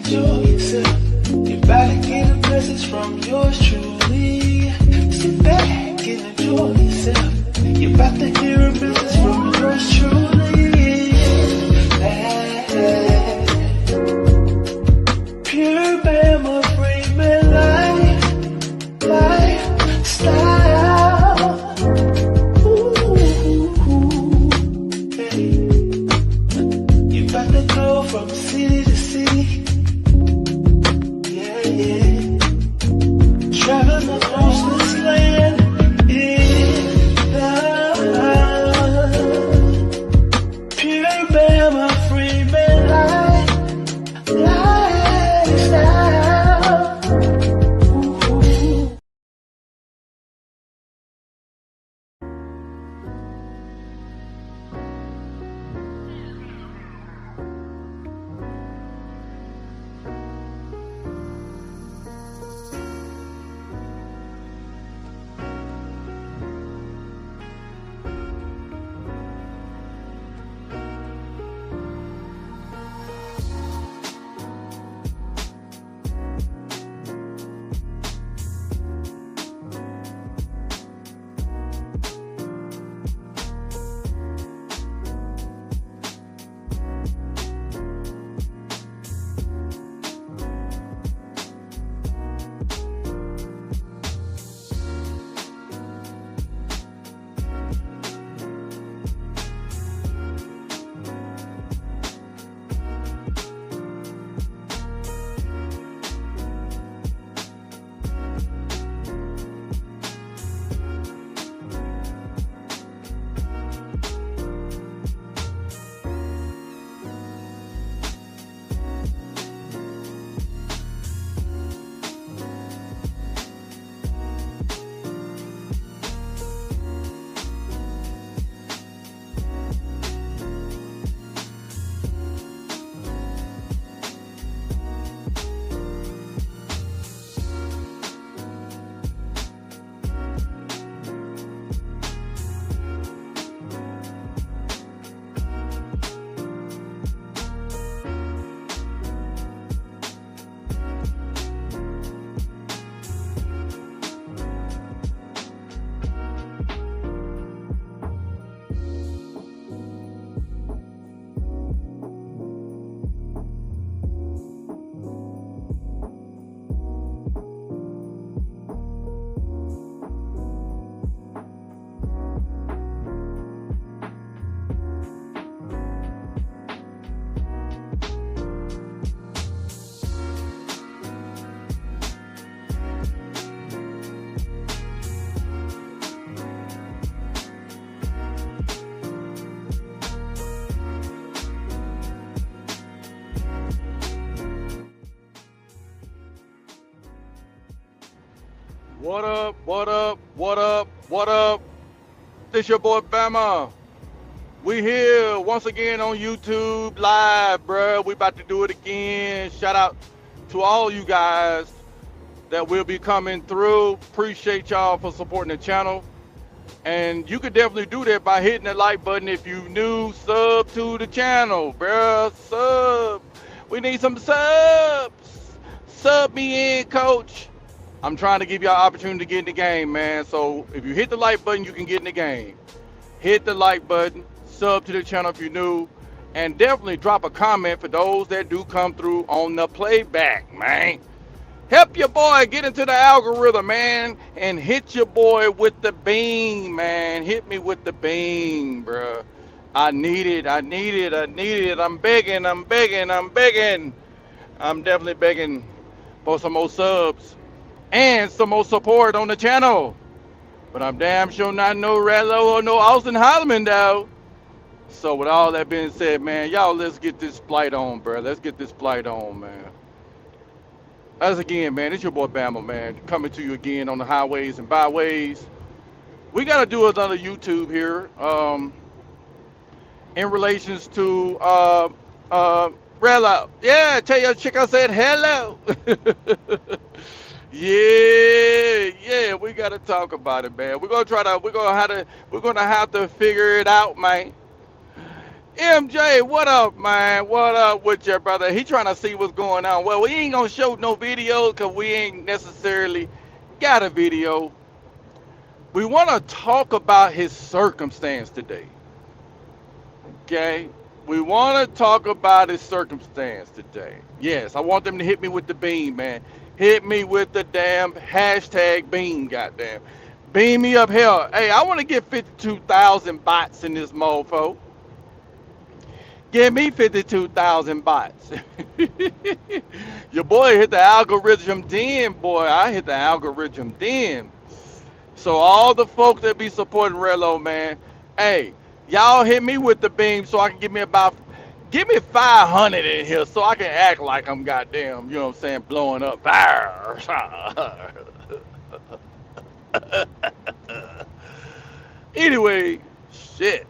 enjoy yourself. You're about to get a message from yours truly. Sit back and enjoy yourself. You're about to hear a message from yours truly. Pure Bama Freeman lifestyle. Hey. You're about to go from city to city. Traveling across this land in the pure Bama Freeman lifestyle. Ooh. What up, what up, what up, what up? This your boy Bama. We here once again on YouTube live, bruh. We about to do it again. Shout out to all you guys that will be coming through. Appreciate y'all for supporting the channel. And you could definitely do that by hitting the like button if you new. Sub to the channel, bruh. Sub. We need some subs. Sub me in, coach. I'm trying to give y'all opportunity to get in the game, man. So if you hit the like button, you can get in the game. Hit the like button, sub to the channel if you're new, and definitely drop a comment for those that do come through on the playback, man. Help your boy get into the algorithm, man, and hit your boy with the beam, man. Hit me with the beam, bruh. I need it, I need it, I need it. I'm begging, I'm begging, I'm begging. I'm definitely begging for some more subs and some more support on the channel. But I'm damn sure not no JRello or no Austin Holloman, though. So with all that being said, man, y'all, let's get this flight on, bro. Let's get this flight on, man. As again, man, it's your boy Bama, man, coming to you again on the highways and byways. We got to do another YouTube here in relations to JRello. Yeah, tell your chick I said hello. Yeah, we gotta talk about it, man. We're gonna have to figure it out, man. MJ, what up, man? What up with your brother? He trying to see what's going on. Well, we ain't gonna show no video because we ain't necessarily got a video. We want to talk about his circumstance today. Okay? We want to talk about his circumstance today. Yes, I want them to hit me with the beam, man. Hit me with the damn hashtag beam, goddamn. Beam me up hell. Hey, I want to get 52,000 bots in this mofo. Give me 52,000 bots. Your boy hit the algorithm then, boy. I hit the algorithm then. So all the folks that be supporting Rello, man, hey, y'all hit me with the beam so I can give me 500 in here so I can act like I'm goddamn, you know what I'm saying, blowing up. Anyway, shit.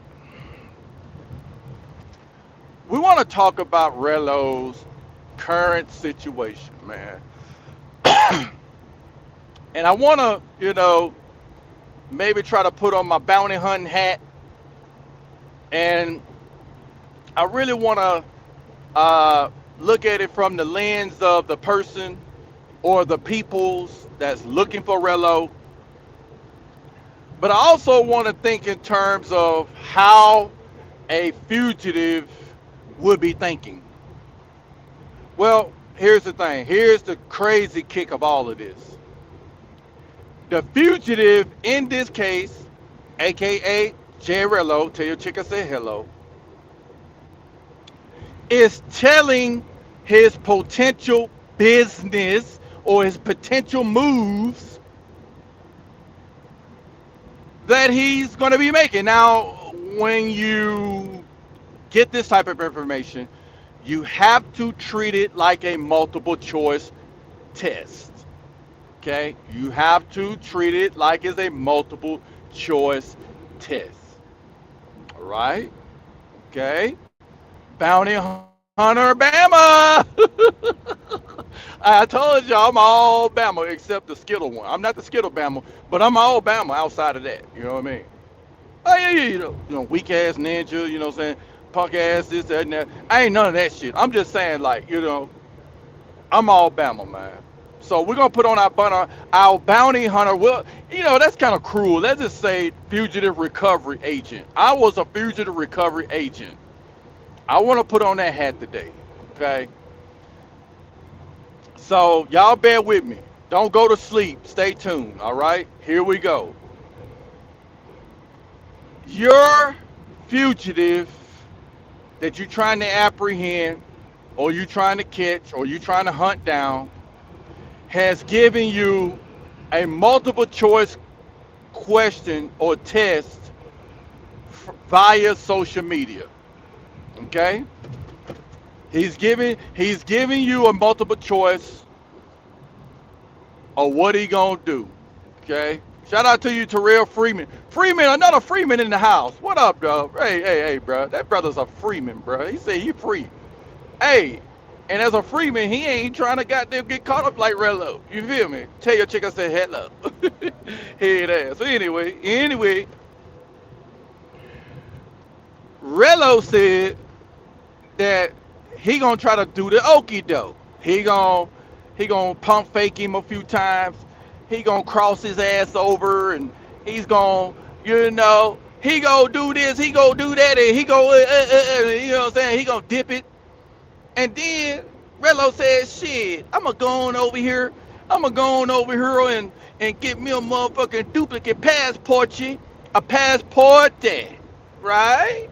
We want to talk about Rello's current situation, man. And I want to, maybe try to put on my bounty hunting hat. And I really want to look at it from the lens of the person or the peoples that's looking for Rello. But I also want to think in terms of how a fugitive would be thinking. Well, here's the thing. Here's the crazy kick of all of this. The fugitive in this case, aka JRello, tell your chick I said hello, is telling his potential business or his potential moves that he's going to be making. Now, when you get this type of information, you have to treat it like a multiple choice test. Okay? You have to treat it like it's a multiple choice test. All right? Okay? Bounty Hunter Bama! I told y'all I'm all Bama except the Skittle one. I'm not the Skittle Bama, but I'm all Bama outside of that. You know what I mean? Oh, yeah, weak ass ninja, you know what I'm saying? Punk ass, this, that, and that. I ain't none of that shit. I'm just saying, like, I'm all Bama, man. So we're going to put on our bounty hunter. Well, that's kind of cruel. Let's just say fugitive recovery agent. I was a fugitive recovery agent. I want to put on that hat today, okay? So y'all bear with me. Don't go to sleep. Stay tuned, all right? Here we go. Your fugitive that you're trying to apprehend or you're trying to catch or you're trying to hunt down has given you a multiple choice question or test via social media. Okay? He's giving you a multiple choice of what he gonna do. Okay? Shout out to you, Terrell Freeman. Freeman, another Freeman in the house. What up, dog? Hey, bro. That brother's a Freeman, bro. He said he free. Hey, and as a Freeman, he ain't trying to goddamn get caught up like Rello. You feel me? Tell your chick I said hello. Head ass. So anyway, Rello said that he gonna try to do the okie doke. He gonna pump fake him a few times. He gonna cross his ass over, and he's gonna, he gonna do this, he gonna do that, and he gonna, you know what I'm saying? He gonna dip it. And then Rello said, shit, I'm gonna go on over here and get me a motherfucking duplicate passport, a passport, right?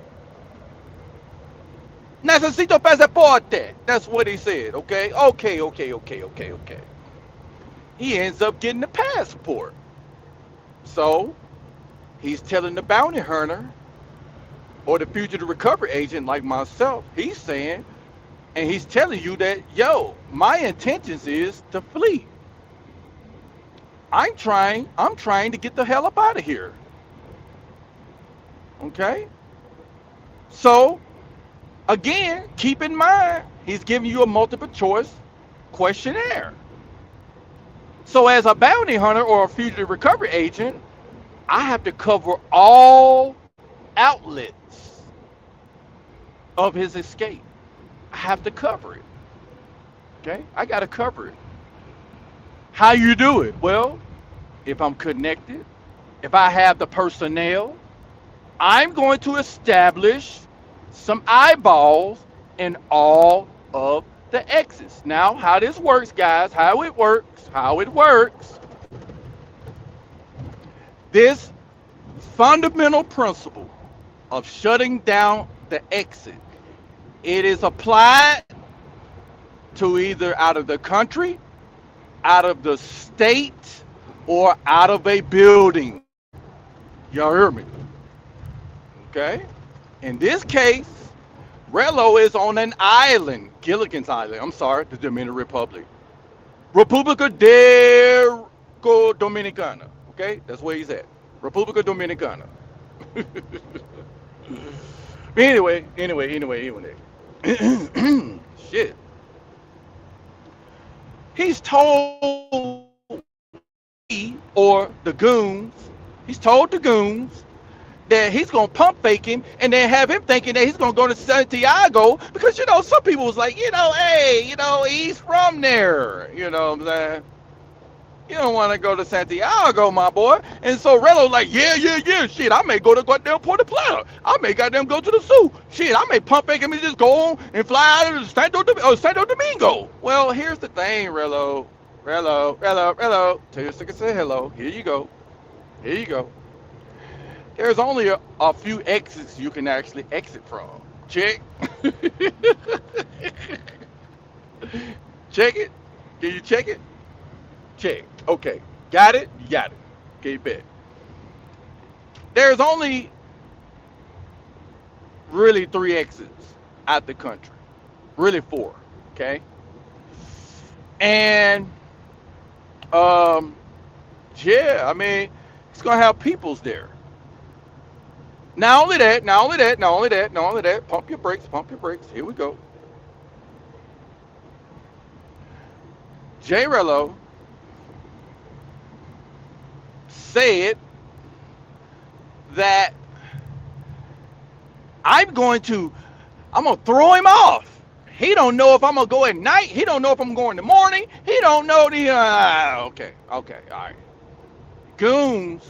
Necesito pasaporte. That's what he said, okay? Okay. He ends up getting the passport. So, he's telling the bounty hunter or the fugitive recovery agent like myself, he's saying, and he's telling you that, yo, my intentions is to flee. I'm trying to get the hell up out of here. Okay? So, again, keep in mind, he's giving you a multiple choice questionnaire. So as a bounty hunter or a fugitive recovery agent, I have to cover all outlets. of his escape. I have to cover it. Okay? I got to cover it. How you do it? Well, if I'm connected, if I have the personnel, I'm going to establish some eyeballs in all of the exits. Now, how this works, guys, how it works, this fundamental principle of shutting down the exit, it is applied to either out of the country, out of the state, or out of a building. Y'all hear me? Okay? In this case, Rello is on an island, Gilligan's Island. I'm sorry, the Dominican Republic. República de Dominicana. Okay? That's where he's at. República Dominicana. anyway. Shit. He's told me, or the goons, he's told the goons that he's gonna pump fake him and then have him thinking that he's gonna go to Santiago because some people was like, hey, he's from there. You know what I'm saying? You don't want to go to Santiago, my boy. And so Rello like, yeah. Shit, I may go to goddamn Puerto Plata. I may goddamn go to the zoo. Shit, I may pump fake him and just go on and fly out of Santo Domingo. Well, here's the thing, Rello. Tell your sister say hello. Here you go. There's only a few exits you can actually exit from. Check. Check it. Can you check it? Check. Okay. Got it? You got it. Okay, bet. There's only really 3 exits out the country. Really 4. Okay? And yeah, I mean, it's gonna have peoples there. Not only that, pump your brakes. Here we go. JRello said that I'm gonna throw him off. He don't know if I'm gonna go at night. He don't know if I'm going in the morning. He don't know the okay, all right. Goons,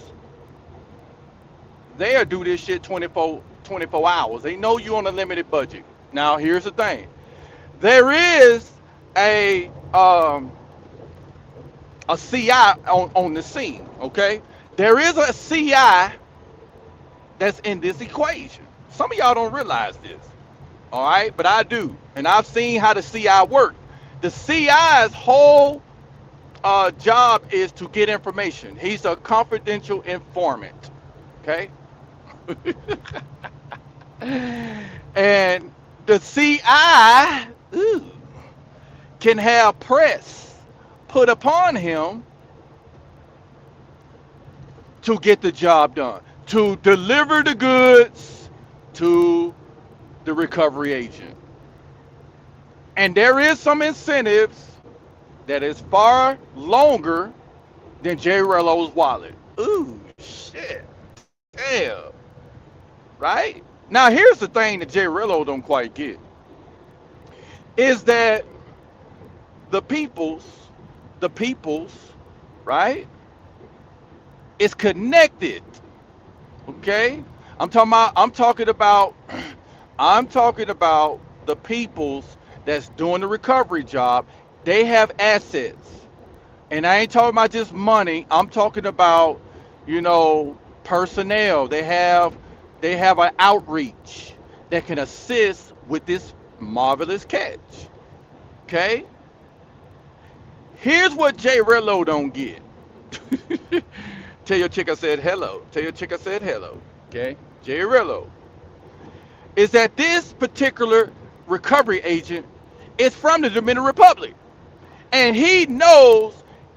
they'll do this shit 24 hours. They know you on a limited budget. Now here's the thing. There is a CI on the scene, okay? There is a CI that's in this equation. Some of y'all don't realize this, all right? But I do, and I've seen how the CI work. The CI's whole job is to get information. He's a confidential informant, okay? And the CI can have press put upon him to get the job done, to deliver the goods to the recovery agent. And there is some incentives that is far longer than JRello's wallet. Ooh, shit. Damn. Right? Now, here's the thing that JRello don't quite get. Is that the people's, right, is connected. Okay? I'm talking about the people's that's doing the recovery job. They have assets. And I ain't talking about just money. I'm talking about, personnel. They have an outreach that can assist with this marvelous catch. Okay? Here's what JRello don't get. Tell your chick I said hello. Okay? JRello is that this particular recovery agent is from the Dominican Republic. And he knows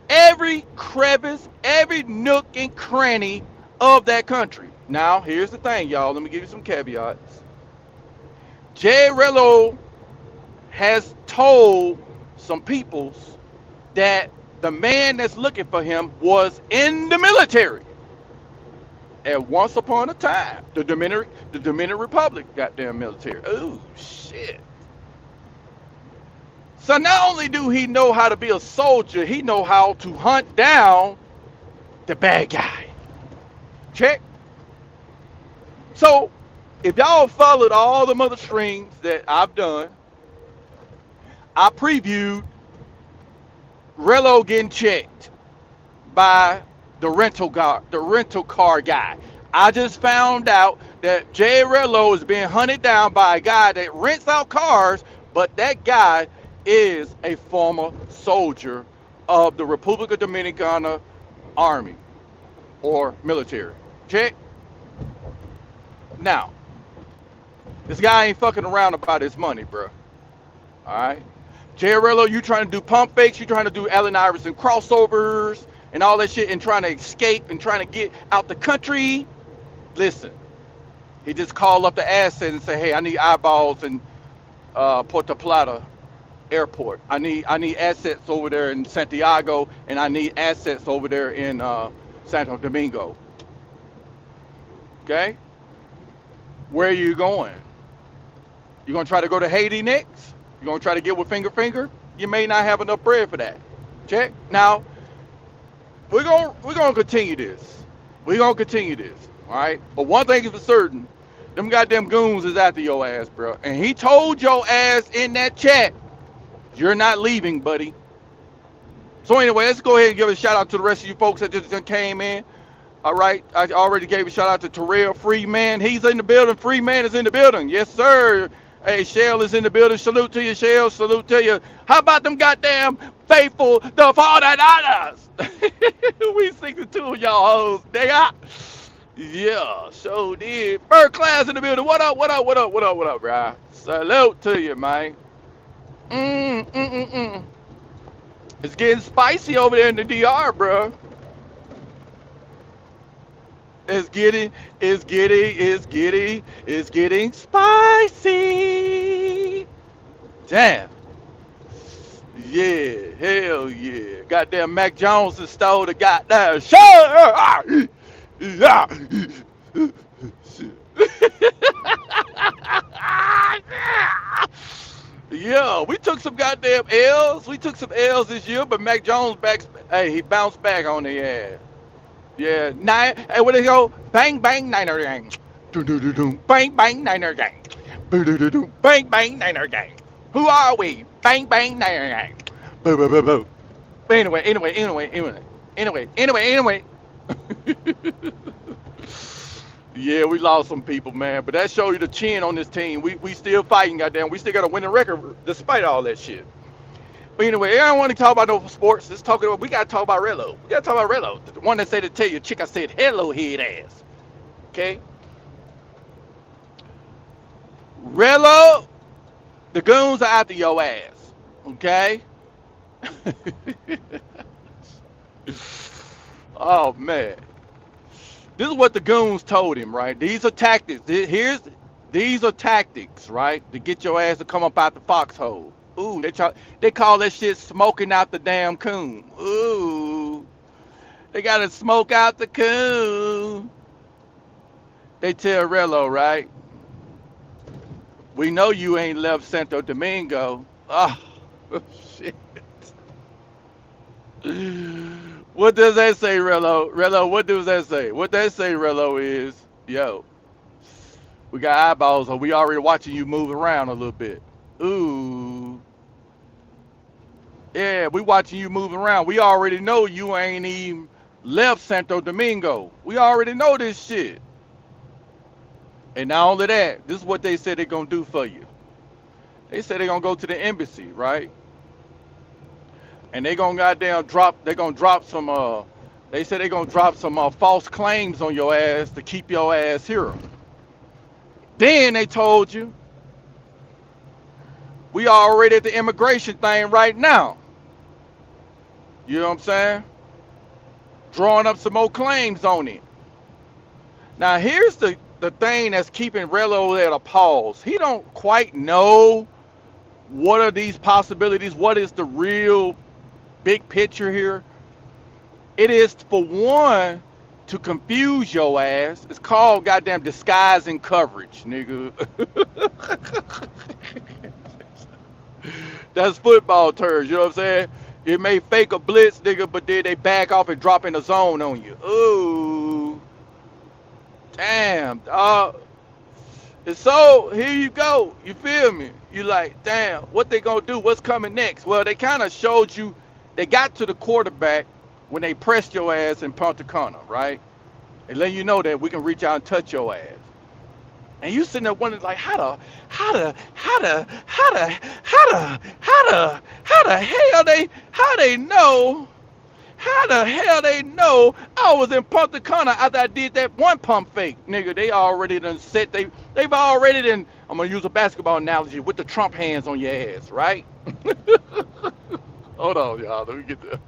every crevice, every nook and cranny of that country. Now, here's the thing, y'all. Let me give you some caveats. JRello has told some peoples that the man that's looking for him was in the military. And once upon a time, the Dominican Republic goddamn military. Oh shit. So not only do he know how to be a soldier, he know how to hunt down the bad guy. Check. So if y'all followed all the other streams that I've done, I previewed Rello getting checked by the rental car guy. I just found out that JRello is being hunted down by a guy that rents out cars, but that guy is a former soldier of the Republica Dominicana Army or military. Check. Now, this guy ain't fucking around about his money, bro. All right. JRello, you trying to do pump fakes, you trying to do Allen Iverson crossovers and all that shit and trying to escape and trying to get out the country. Listen, he just called up the asset and say, hey, I need eyeballs in Puerto Plata airport. I need assets over there in Santiago, and I need assets over there in Santo Domingo. Okay? Where are you going? You gonna try to go to Haiti next? You gonna try to get with Finger? You may not have enough bread for that. Check. Now, we're gonna continue this. We're gonna continue this. All right. But one thing is for certain, them goddamn goons is after your ass, bro. And he told your ass in that chat, you're not leaving, buddy. So anyway, let's go ahead and give a shout out to the rest of you folks that just came in. All right, I already gave a shout out to Terrell Freeman. He's in the building. Freeman is in the building. Yes, sir. Hey, Shell is in the building. Salute to you, Shell. Salute to you. How about them goddamn faithful, the $40? We 62 of y'all hoes, nigga. Yeah, so did. Bird class in the building. What up, bro? Salute to you, man. It's getting spicy over there in the DR, bro. It's getting spicy. Damn. Yeah, hell yeah. Goddamn Mac Jones has stole the goddamn show. Yeah. Yeah, we took some goddamn L's. We took some L's this year, but Mac Jones he bounced back on the ass. Yeah, hey, where they go? Bang, bang, Niner gang. Bang, bang, Niner gang. Bang, bang, Niner gang. Who are we? Bang, bang, Niner gang. Boo, boo, boo, boo. Anyway. Yeah, we lost some people, man. But that shows you the chin on this team. We still fighting, goddamn. We still got a winning record despite all that shit. But anyway, I don't want to talk about no sports. We got to talk about Rello. We got to talk about Rello. The one that said to tell you, chick, I said, hello, head ass. Okay? Rello, the goons are after your ass. Okay? Oh, man. This is what the goons told him, right? These are tactics. These are tactics, right? To get your ass to come up out the foxhole. Ooh, they call that shit smoking out the damn coon. Ooh, they gotta smoke out the coon. They tell Rello, right? We know you ain't left Santo Domingo. Oh, shit. What does that say, Rello? Rello, what does that say? What that say, Rello, is, yo, we got eyeballs, or we already watching you move around a little bit. Ooh. Yeah, we watching you moving around. We already know you ain't even left Santo Domingo. We already know this shit. And not only that, this is what they said they're gonna do for you. They said they're gonna go to the embassy, right? And they gonna drop some they said they're gonna drop some false claims on your ass to keep your ass here. Then they told you, we already at the immigration thing right now. You know what I'm saying? Drawing up some more claims on it. Now here's the thing that's keeping Rello at a pause. He don't quite know what are these possibilities, what is the real big picture here. It is, for one, to confuse your ass. It's called goddamn disguise and coverage, nigga. That's football terms, you know what I'm saying? It may fake a blitz, nigga, but then they back off and drop in the zone on you. Ooh, damn, dog. And so here you go. You feel me? You like, damn, what they gonna do? What's coming next? Well, they kind of showed you. They got to the quarterback when they pressed your ass in Punta Cana, right? They let you know that we can reach out and touch your ass. And you sitting there wondering like, how the hell they know? How the hell they know I was in Punta Cana after I did that one pump fake? Nigga, they already done set, they've already done, I'm gonna use a basketball analogy, with the Trump hands on your ass, right? Hold on, y'all, let me get there.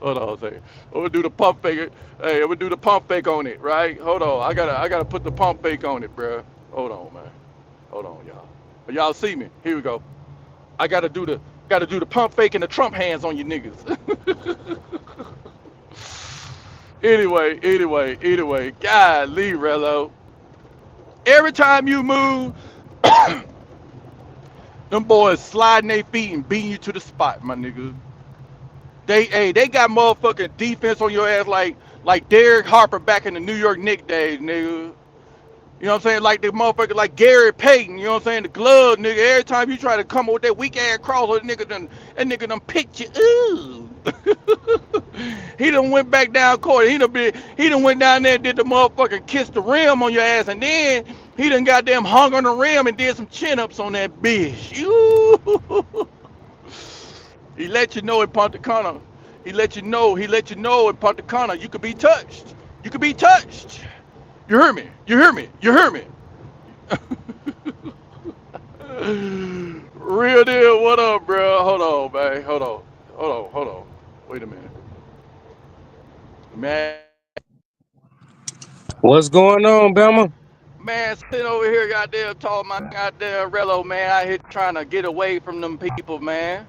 Hold on a second. I'm gonna do the pump fake. Hey, I'm gonna do the pump fake on it, right? Hold on, I gotta put the pump fake on it, bro. Hold on, man. Hold on, y'all. Y'all see me? Here we go. I gotta do the pump fake and the Trump hands on you niggas. Anyway, golly, Rello. Every time you move, them boys sliding their feet and beating you to the spot, my nigga. They got motherfucking defense on your ass like Derek Harper back in the New York Knicks days, nigga. You know what I'm saying? Like the motherfucker, like Gary Payton, you know what I'm saying? The glove, nigga. Every time you try to come up with that weak ass crosser, that nigga done picked you. Ooh. He done went back down court. He done went down there and did the motherfucking kiss the rim on your ass, and then he done goddamn hung on the rim and did some chin ups on that bitch. Ooh. He let you know in Punta Cana. He let you know in Punta Cana you could be touched. You could be touched. You heard me. Real deal, what up, bro? Hold on, man. Hold on. Wait a minute. Man, What's going on, Belma? man, sitting over here, goddamn, talking my goddamn Rello, man, out here trying to get away from them people, man.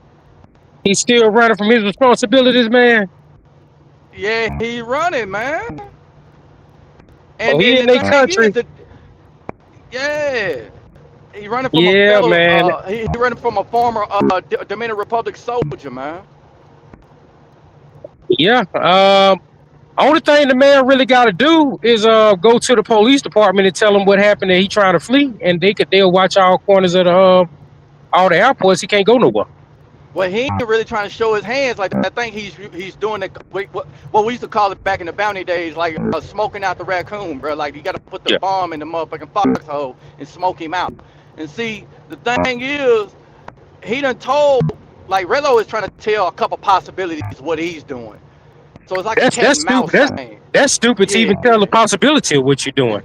He's still running from his responsibilities, man. Yeah, he running, man. Oh, And he in the their thing is country. that, yeah, he running from a Yeah, fellow, man. he running from a former Dominican Republic soldier, man. Yeah. Only thing the man really got to do is go to the police department and tell them what happened, that he trying to flee, and they'll watch all corners of the all the airports. He can't go nowhere. Well, he ain't really trying to show his hands like that. I think he's doing it. What we used to call it back in the bounty days, like smoking out the raccoon, bro. Like you got to put the Yeah. bomb in the motherfucking foxhole and smoke him out. And see, the thing is, he done told, like Rello is trying to tell a couple possibilities of what he's doing. So it's like a cat That's and mouse stupid. thing. That's stupid to even tell the Yeah. possibility of what you're doing.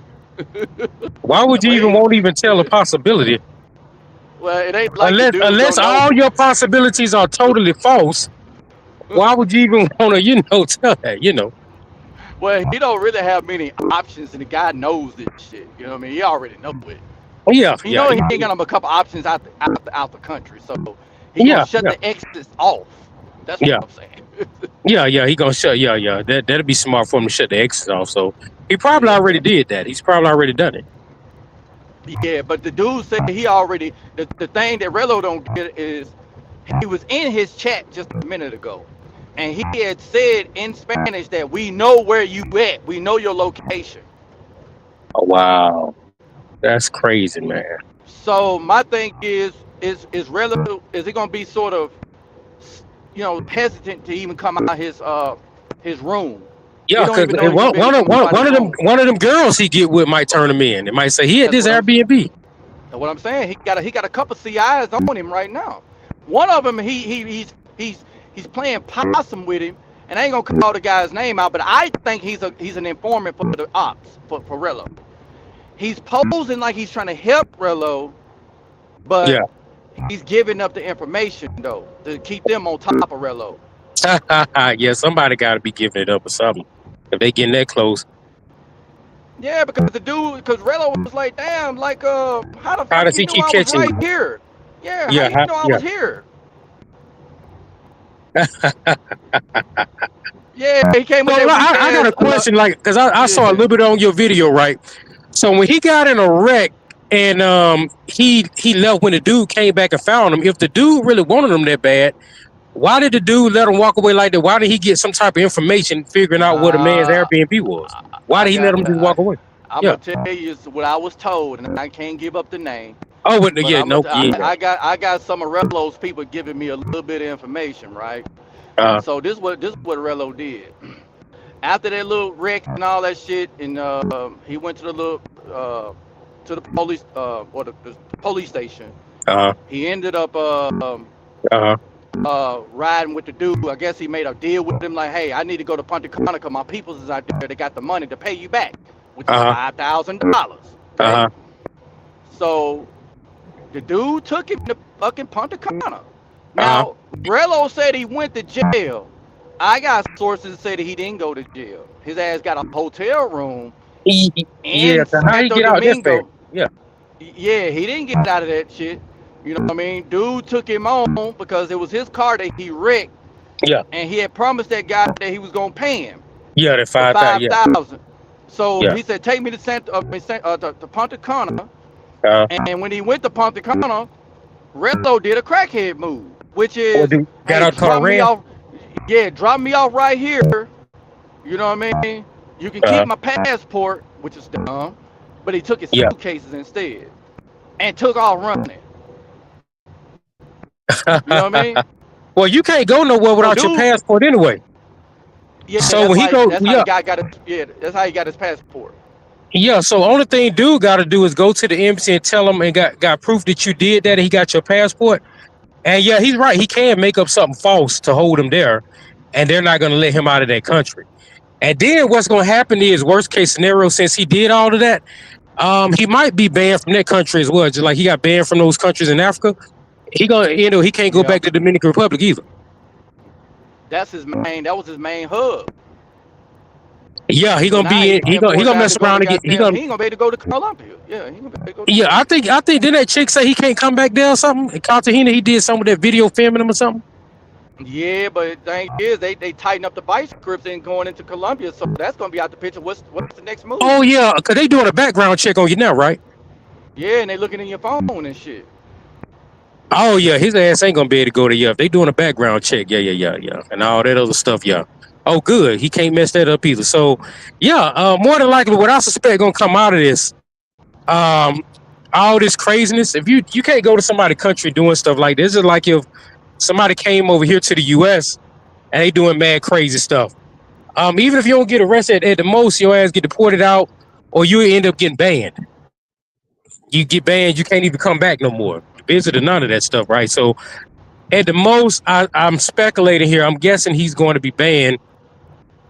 Why would you even Wait. won't even tell a possibility? Well, it ain't like the dudes Unless don't know. all your possibilities are totally false, why would you even want to, tell that, Well, he don't really have many options, and the guy knows this shit. You know what I mean? He already knows it. Yeah, He know yeah, he ain't got a couple options out the country, so he gonna shut yeah, the exits off. That's what yeah, I'm saying. yeah. He gonna shut. Yeah. That'd be smart for him to shut the exits off. So he probably Yeah, already did that. He's probably already done it. yeah. But the dude said he already. The thing that Rello don't get is he was in his chat just a minute ago, and he had said in Spanish that we know where you at. We know your location. Oh wow, that's crazy, man. So my thing is Rello, is he gonna be sort of, hesitant to even come out his room? He Yeah, don't because even know he's been to nobody's room. one of them girls he get with might turn him in. It might say he had That's this what I'm Airbnb. That's what I'm saying. He got a couple CIs on him right now. One of them he's playing possum with him, and I ain't gonna call the guy's name out, but I think he's an informant for the ops for Rello. He's posing like he's trying to help Rello, but Yeah. he's giving up the information though to keep them on top of Rello. Yeah, somebody got to be giving it up or something. If they getting that close, Yeah, because Rello was like, damn, like how the how fuck does you he knew keep I was catching right you? here? Yeah, how Yeah, you know I was here? Yeah, he came with So that weak I got ass. a question, like, because I saw a Yeah. little bit on your video, right? So when he got in a wreck and he left when the dude came back and found him, if the dude really wanted him that bad, why did the dude let him walk away like that? Why did he get some type of information figuring out what a man's Uh, Airbnb was? Why I did he let got. him just walk away? I'm Yeah. gonna tell you what I was told, and I can't give up the name. Oh, but But yeah, no, yeah. I got some of Rello's people giving me a little bit of information, right? Uh, So this what Rello did. After that little wreck and all that shit, and he went to the little to the police or the police station. uh, He ended up uh, riding with the dude. I guess he made a deal with him, like, hey, I need to go to Punta Cana because my peoples is out there. They got the money to pay you back, which is uh, $5,000. Okay, uh, so the dude took him to fucking Punta Cana. uh. Now, Rello said he went to jail. I got sources that say that he didn't go to jail. His ass got a hotel room Yeah, in so how you Santo get out this fast? Domingo. Yeah. Yeah, he didn't get out of that shit. You know what I mean? Dude took him on because it was his car that he wrecked, Yeah. and he had promised that guy that he was gonna pay him Yeah, the the 5,000. Yeah. 5,000. So Yeah. he said, "Take me to to Punta Cana." Uh, And when he went to Punta Cana, Rello did a crackhead move, which or is, dude got hey, out the car drop and me ran. off. Yeah, drop me off right here. You know what I mean? You can keep Uh, my passport, which is dumb, but he took his yeah. suitcases instead and took off running. You know what I mean? Well, you can't go nowhere So without your dude, passport anyway. yeah, So when he go, that's how the yeah, guy got his, yeah, that's how he got his passport. yeah. So only thing dude got to do is go to the embassy and tell him and got proof that you did that and he got your passport. And yeah, he's right. He can make up something false to hold him there, and they're not going to let him out of that country. And then what's going to happen is worst case scenario, since he did all of that, he might be banned from that country as well. Just like he got banned from those countries in Africa, he can't go Yeah, back to the Dominican Republic either. that's his main. That was his main hub. Yeah, he So gonna now be in, he can't he force gonna out to mess go to around and get he goddamn. gonna He ain't gonna be able to go to Colombia. Yeah, he ain't gonna be able to go to yeah. Colombia. I think didn't that chick say he can't come back there or something? In Cartagena, he did some of that video filming him or something. Yeah, but the thing is, they tighten up the vice grips and going into Colombia, so that's gonna be out the picture. What's the next Oh move? yeah, cause they doing a background check on you now, right? Yeah, and they looking in your phone and shit. Oh yeah, his ass ain't gonna be able to go to yeah. If they doing a background check, yeah, and all that other stuff, yeah. Oh good, he can't mess that up either. So yeah, more than likely, what I suspect gonna come out of this, um, all this craziness. If you can't go to somebody's country doing stuff like this, it's like if somebody came over here to the U.S. and they doing mad crazy stuff. Even if you don't get arrested, at the most your ass get deported out, or you end up getting banned. You get banned, you can't even come back no more. Visit or none of that stuff, right? So at the most, I'm speculating here. I'm guessing he's going to be banned.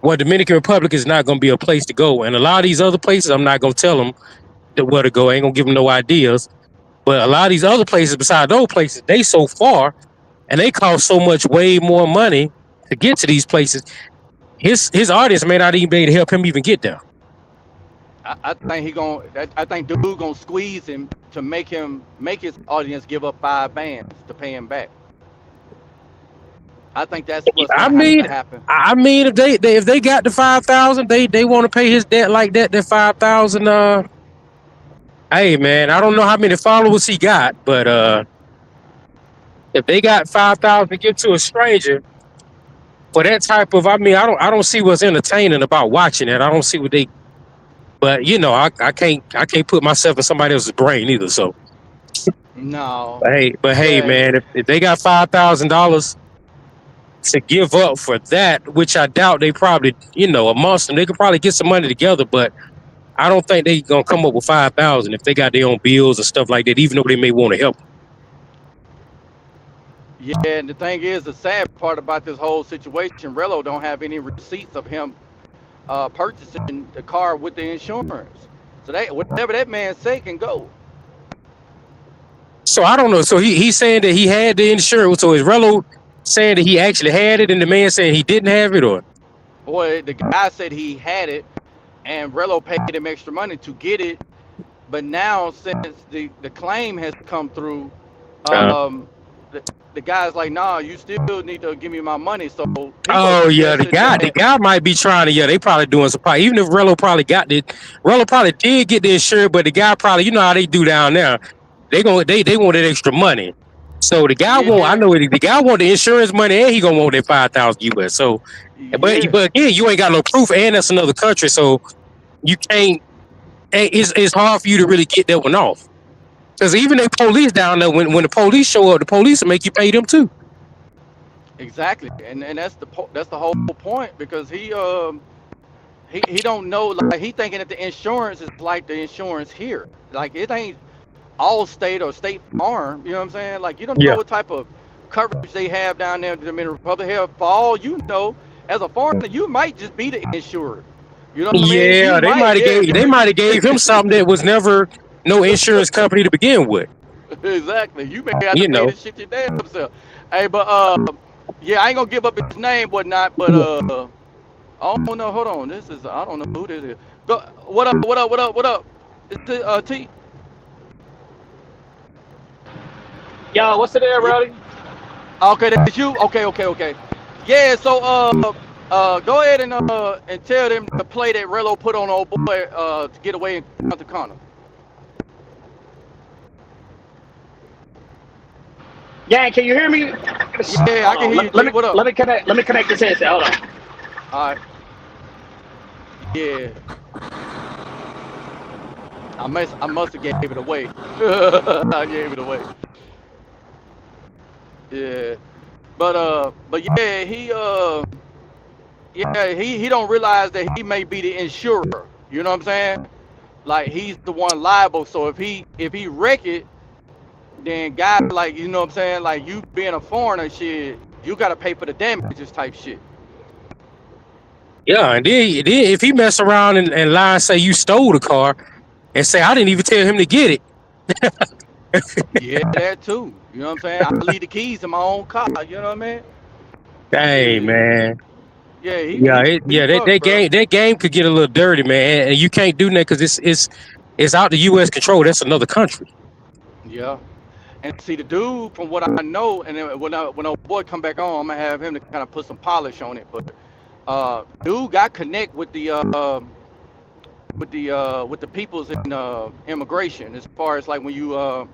Well, Dominican Republic is not going to be a place to go, and a lot of these other places, I'm not going to tell them where to go. I ain't going to give them no ideas. But a lot of these other places, besides those places, they so far and they cost so much, way more money to get to these places. His audience may not even be able to help him even get there. I think he gonna. I think dude gonna squeeze him to make his audience give up 5 bands to pay him back. I think that's what's I gonna have mean, to happen. if they got the 5,000, they want to pay his debt like that. That 5,000. Hey man, I don't know how many followers he got, but if they got 5,000 to give to a stranger for that type of, I don't see what's entertaining about watching it. I don't see what they. But I can't put myself in somebody else's brain either. So, No, but hey, yeah, man, if they got $5,000 to give up for that, which I doubt they probably, amongst them, they could probably get some money together, but I don't think they gonna come up with 5,000 if they got their own bills and stuff like that, even though they may want to help. yeah. And the thing is, the sad part about this whole situation, Rello don't have any receipts of him purchasing the car with the insurance. So that whatever that man say can go. So I don't know. So he's saying that he had the insurance. So is Rello saying that he actually had it, and the man saying he didn't have it, or? Boy, the guy said he had it, and Rello paid him extra money to get it. But now, since the claim has come through, Uh, um, the guy's like, nah, you still need to give me my money. So he was Oh yeah, suggesting the that, guy might be trying to. Yeah, they probably doing some. Even if Rello probably got it, Rello probably did get the insurance, but the guy probably, you know how they do down there. They want that extra money. So the guy want. I yeah, know the guy want the insurance money, and he gonna want that 5,000 US. So, yeah, but again, you ain't got no proof, and that's another country, so you can't. It's hard for you to really get that one off. Because even the police down there, when the police show up, the police will make you pay them too. exactly. And that's the whole point because he don't know, like he thinking that the insurance is like the insurance here. Like it ain't all state or state farm, you know what I'm saying? Like you don't know Yeah. what type of coverage they have down there in the Dominican Republic. Hell, for all you know, as a foreigner, you might just be the insured. You know what I mean? You Yeah, might, yeah, they might have gave him something that was never no insurance company to begin with. exactly. You may have to You pay know. this shit your damn self. Hey, but yeah, I ain't gonna give up his name, whatnot. But oh no, hold on. This is I don't know who this is. Go, what up? What up? What up? What up? It's T. Yo, what's the deal, Yeah. Brody? Okay, that's you. Okay. Yeah. So go ahead and tell them to play that Rello put on old boy to get away and count the corner. Gang, can you hear me? Yeah, I Hold can on. hear you. T. What up? Let me connect this headset. Hold on. All right. Yeah. I must have gave it away. I gave it away. Yeah. But yeah, he don't realize that he may be the insurer. You know what I'm saying? Like he's the one liable. So if he wreck it, then guys like you know what I'm saying, like you being a foreigner shit, you gotta pay for the damages type shit. Yeah, and then if he mess around and lie and say you stole the car and say I didn't even tell him to get it. Yeah, that too. You know what I'm saying? I leave the keys in my own car. You know what I mean? Hey Shit. man. Yeah, Yeah, he fucked, bro. that game could get a little dirty, man. And you can't do that because it's out the US control. That's another country. Yeah. And see the dude, from what I know, and then when old boy come back on, I'm gonna have him to kind of put some polish on it. But dude got connect with the peoples in immigration as far as like when you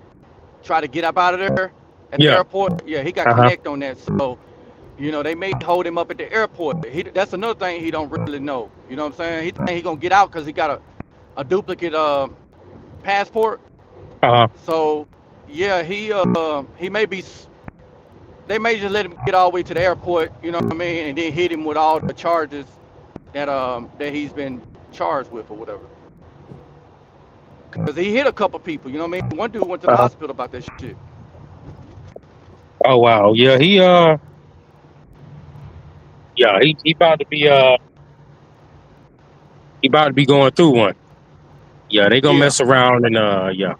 try to get up out of there at the Yeah. airport. Yeah, he got Uh-huh. connect on that. So you know they may hold him up at the airport. That's another thing he don't really know. You know what I'm saying? He think he gonna get out because he got a duplicate passport. Uh-huh. So yeah, he may be. They may just let him get all the way to the airport. You know what I mean, and then hit him with all the charges that he's been charged with or whatever. Cause he hit a couple people. You know what I mean? One dude went to the Uh-huh. hospital about that shit. Oh wow. Yeah, he about to be going through one. Yeah, they gonna Yeah. mess around and yeah.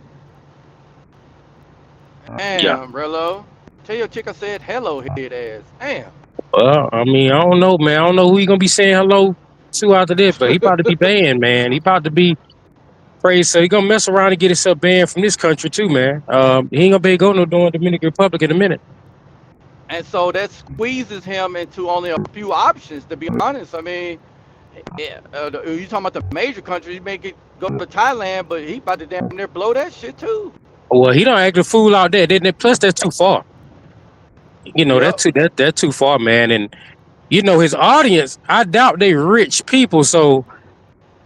Yeah. Damn, Rello. Tell your chick I said hello, head ass. Damn. Well, I mean, I don't know, man. I don't know who he gonna be saying hello to after this, but he about to be banned, man. He about to be praised, so he gonna mess around and get himself banned from this country too, man. He ain't gonna be able to go no doing Dominican Republic in a minute. And so that squeezes him into only a few options. To be honest, I mean, yeah, you talking about the major countries? You may go to Thailand, but he about to damn near blow that shit too. Well, he don't act a fool out there. Plus, that's too far. You know, Yep. that's too far, man. And you know, his audience, I doubt they rich people, so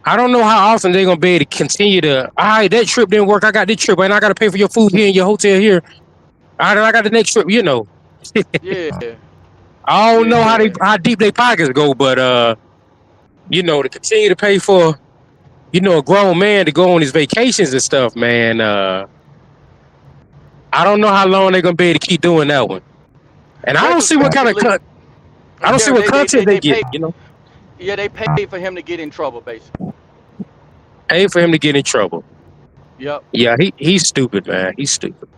I don't know how often they're gonna be able to continue to. All right, that trip didn't work. I got this trip, and I got to pay for your food here and your hotel here. All right, I got the next trip. You know, Yeah. I don't know Yeah. how deep their pockets go, but you know, to continue to pay for, you know, a grown man to go on his vacations and stuff, man. I don't know how long they're gonna be able to keep doing that one. And I don't see what kind of Retrospectively, I don't see yeah, what content they get. pay. You know, Yeah, they paid for him to get in trouble, basically. pay for him to get in trouble. Yep. Yeah, he's stupid, man. He's stupid.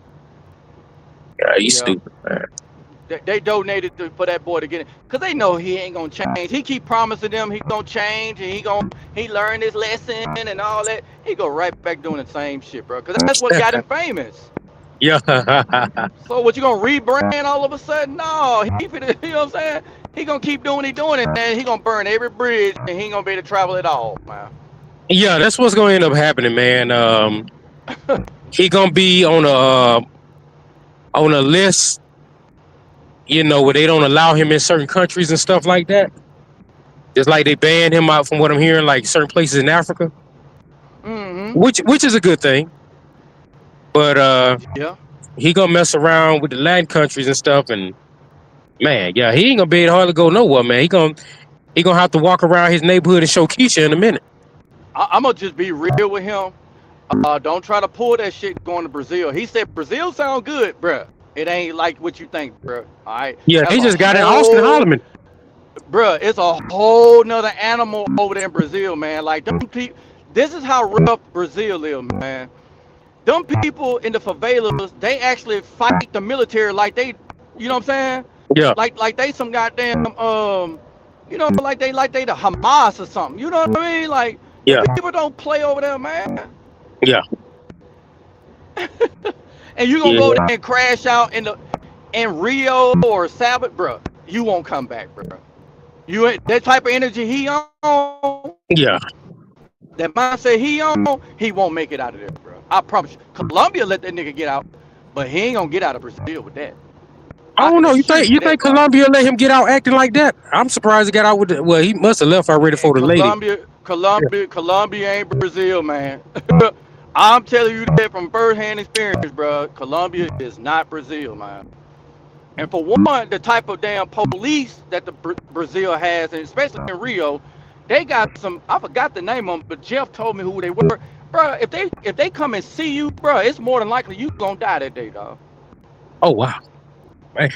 Yeah, he's Yep. stupid, man. They donated for that boy to get in, cause they know he ain't gonna change. He keep promising them he gonna change and he learned his lesson and all that. He go right back doing the same shit, bro. Cause that's what got him famous. Yeah. So what you gonna rebrand all of a sudden? No, he finna, you know what I'm saying? He gonna keep doing what he doing, and then he gonna burn every bridge, and he ain't gonna be able to travel at all, man. Yeah, that's what's gonna end up happening, man. He gonna be on a list, where they don't allow him in certain countries and stuff like that. Just like they banned him out from what I'm hearing, like certain places in Africa, Mm-hmm. which is a good thing. But Yeah. he gonna mess around with the Latin countries and stuff, and man, yeah, he ain't gonna be able to hardly go nowhere, man. He gonna have to walk around his neighborhood and show Keisha in a minute. I'm gonna just be real with him. Don't try to pull that shit going to Brazil. He said Brazil sound good, bruh. It ain't like what you think, bruh. All right, Yeah, that's they a just got in Austin whole, Holloman. bruh. It's a whole nother animal over there in Brazil, man. Like them people. This is how rough Brazil is, man. Them people in the favelas, they actually fight the military like they, you know what I'm saying? Yeah, Like they some goddamn like they the Hamas or something. You know what I mean? Like them yeah, people don't play over there, man. yeah, And you gonna go there yeah, and crash out in Rio or Sabbath, bro. You won't come back, bro. You ain't that type of energy he on, yeah. that mindset he on, he won't make it out of there, bro. I promise you. Colombia let that nigga get out, but he ain't gonna get out of Brazil with that. I I don't can know. You assure think you you think that, dog. Colombia let him get out acting like that? I'm surprised he got out with the. Well, he must have left already for And the lady. Colombia ain't Brazil, man. I'm telling you that from first-hand experience, bro. Colombia is not Brazil, man. And for one, the type of damn police that the Brazil has, and especially in Rio, they got some. I forgot the name of them, but Jeff told me who they were, bro. If they come and see you, bro, it's more than likely you gonna die that day, dog. Oh wow, man,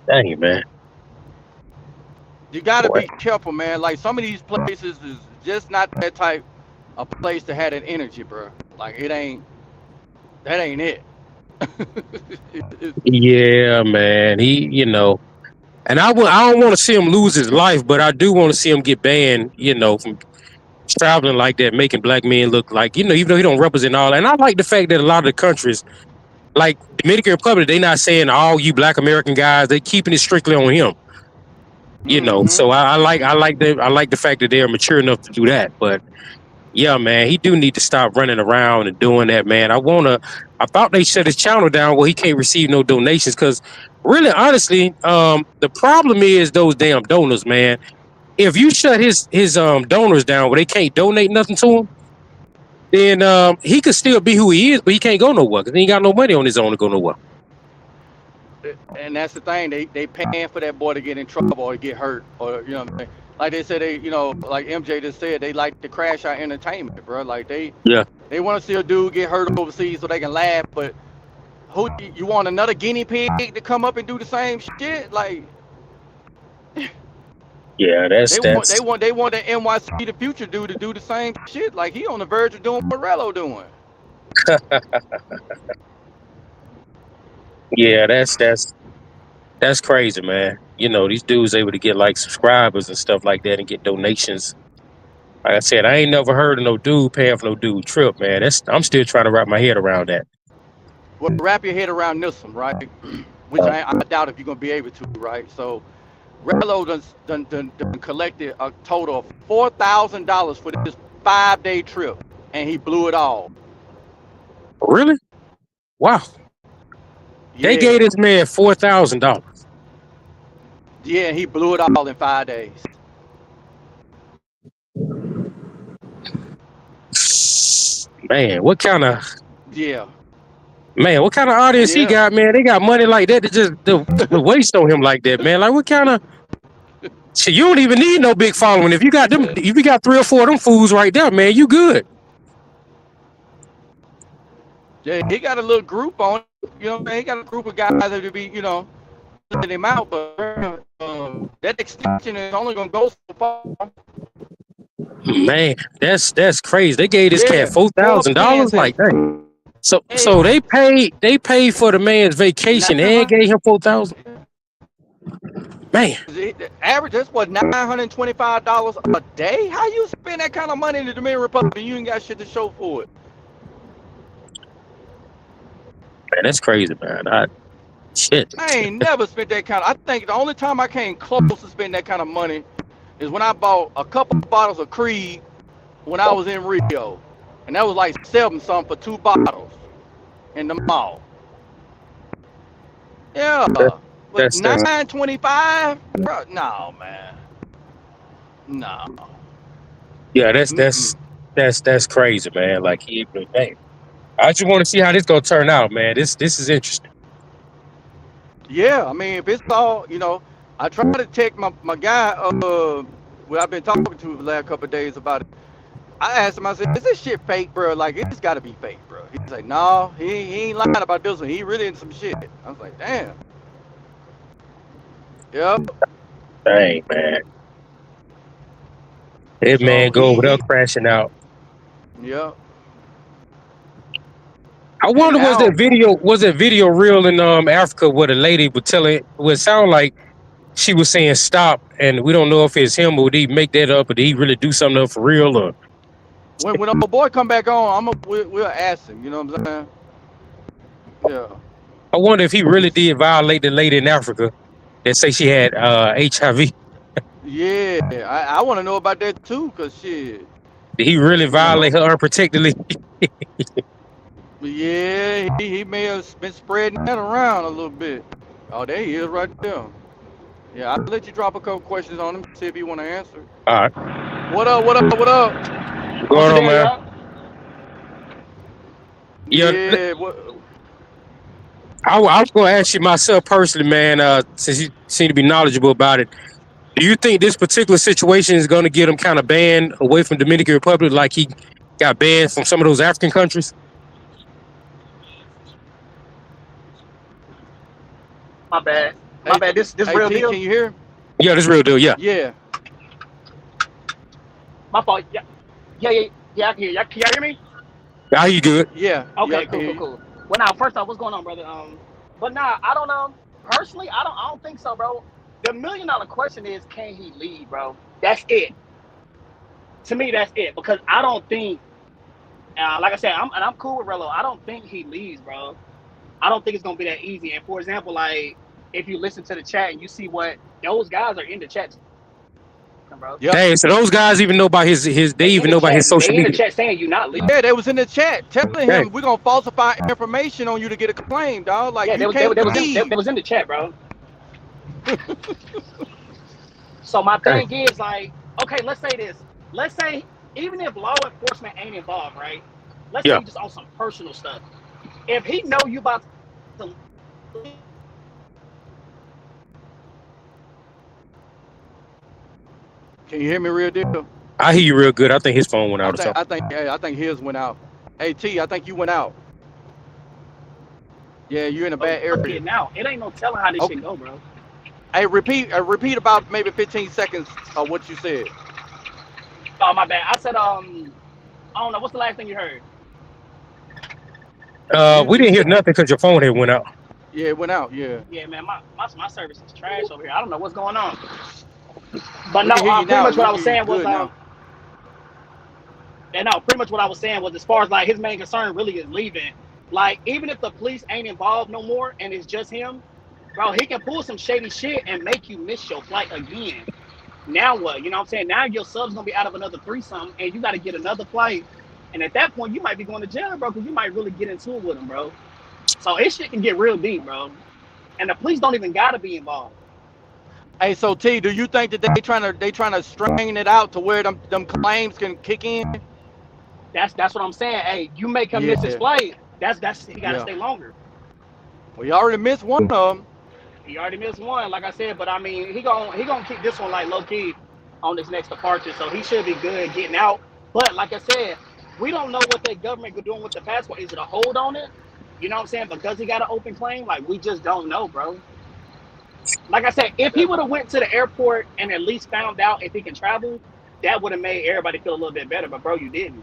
dang it, man, You gotta boy. be careful, man. Like some of these places is just not that type of place to have that energy, bro. Like it ain't. That ain't it. It- Yeah, man. And I don't want to see him lose his life, but I do want to see him get banned. From traveling like that, making black men look like even though he don't represent all. And I like the fact that a lot of the countries, like Dominican Republic, they not saying all you black American guys. They keeping it strictly on him. mm-hmm. So I like the fact that they're mature enough to do that. But yeah, man, he do need to stop running around and doing that, man. I thought they shut his channel down where he can't receive no donations because really, honestly, the problem is those damn donors, man. If you shut his donors down where they can't donate nothing to him, then he could still be who he is, but he can't go nowhere because he ain't got no money on his own to go nowhere. And that's the thing. They paying for that boy to get in trouble or get hurt or you know what I mean. Like they said, like MJ just said, they like to crash our entertainment, bro. Like Yeah, they want to see a dude get hurt overseas so they can laugh, but who you want another guinea pig to come up and do the same shit? Like yeah, they that's want they that's want they want the NYC the future dude to do the same shit. Like he on the verge of doing what JRello doing. yeah, that's crazy, man. These dudes able to get like subscribers and stuff like that and get donations. Like I said, I ain't never heard of no dude paying for no dude trip, man. I'm still trying to wrap my head around that. Well, wrap your head around this one, right? Which Uh, I doubt if you're gonna be able to, right? So JRello done collected a total of $4,000 for this 5-day trip, and he blew it all. really? Wow. They Yeah, gave this man $4,000. yeah, he blew it all in 5 days. Man, Yeah, what kind of audience he yeah. got, man? They got money like that to just to waste on him like that, man. Like what kind of shit? You don't even need no big following. If you got 3 or 4 of them fools right there, man, you good. Yeah, he got a little group on. You know, what I mean? He got a group of guys that would be, letting him out. But that extension is only gonna go so far. Man, that's crazy. They gave this cat Yeah, four Forbes thousand Pence dollars. has Like, dang. So paid they paid for the man's vacation and 900. gave him 4,000. Man, The average that's what $925 a day. How you spend that kind of money in the Dominican Republic and you ain't got shit to show for it? Man, that's crazy, man. Shit. I ain't never spent that kind of. I think the only time I came close to spending that kind of money is when I bought a couple bottles of Creed when I was in Rio, and that was like 7 something for 2 bottles in the mall. Yeah, That, but that's 9.25, bro. No, man. No. yeah, Mm-mm. that's crazy, man. Like man, I just want to see how this gonna turn out, man. This is interesting. Yeah, I mean, if it's all, I try to take my guy, who I've been talking to the last couple of days about it. I asked him, I said, is this shit fake, bro? Like, it's got to be fake, bro. He's like, no, he ain't lying about this one. He really in some shit. I was like, damn. Yep. Dang, man. That man So go over there crashing out. yep. I And wonder now, was that video real in Africa where the lady was telling what it sounded like she was saying stop, and we don't know if it's him or did he make that up or did he really do something up for real or when old boy come back on, we'll ask him. You know what I'm saying? Yeah. I wonder if he really did violate the lady in Africa that say she had HIV. Yeah. I want to know about that too, cause shit, Did he really you know. violate her unprotectedly? Yeah, he may have been spreading that around a little bit. Oh, there he is right there. Yeah, I'll let you drop a couple questions on him, see if you want to answer. All right. What up, what up, what up? What's going on, man? Yeah, Yeah, what? I was going to ask you myself personally, man, since you seem to be knowledgeable about it. Do you think this particular situation is going to get him kind of banned away from Dominican Republic like he got banned from some of those African countries? My bad. My bad. This Hey, real T, deal. can you hear? Yeah, this real deal, yeah. Yeah. My fault. Yeah. I can hear you. Can y'all hear me? Are you good? Yeah. Okay, Yeah, cool. Well, now, first off, what's going on, brother? But nah, I don't know. Personally, I don't think so, bro. The $1 million question is, can he leave, bro? That's it. To me, that's it, because I don't think, like I said, I'm cool with Rello. I don't think he leaves, bro. I don't think it's gonna be that easy. And for example, like if you listen to the chat and you see what those guys are in the chat, bro. Yep. Hey, so those guys even know about his they even know about his social They in the media. chat saying you not leaving. Yeah, they was in the chat telling Hey. him we're gonna falsify information on you to get a claim, dog. Like Yeah, you they can't they was in the chat, bro. So my thing is, like, okay, let's say this. Let's say even if law enforcement ain't involved, right? Let's say just on some personal stuff. If he know you about to Can you hear me real deal? I hear you real good. I think his phone went out or something. I think his went out. Hey T, I think you went out. Yeah, you're in a bad area. Now it ain't no telling how this shit go, bro. Hey, repeat about maybe 15 seconds of what you said. Oh, my bad. I said, I don't know. What's the last thing you heard? We didn't hear nothing because your phone had went out. Yeah, it went out. Yeah. Yeah, man. My service is trash over here. I don't know what's going on. But no, pretty much what I was saying was, pretty much what I was saying was, as far as like his main concern really is leaving. Like, even if the police ain't involved no more and it's just him, bro, he can pull some shady shit and make you miss your flight again. Now what? You know what I'm saying? Now your sub's gonna be out of another 3-something, and you got to get another flight. And at that point, you might be going to jail, bro, because you might really get into it with him, bro. So this shit can get real deep, bro. And the police don't even gotta be involved. Hey, so T, do you think that they trying to strain it out to where them claims can kick in? That's what I'm saying. Hey, you make him miss his flight. That's he gotta stay longer. Well, he already missed one of them. He already missed one, like I said. But I mean, he gonna keep this one like low key on this next departure, so he should be good getting out. But like I said, we don't know what that government is doing with the passport. Is it a hold on it? You know what I'm saying? Because he got an open claim, like we just don't know, bro. Like I said, if he would have went to the airport and at least found out if he can travel, that would have made everybody feel a little bit better. But bro, you didn't.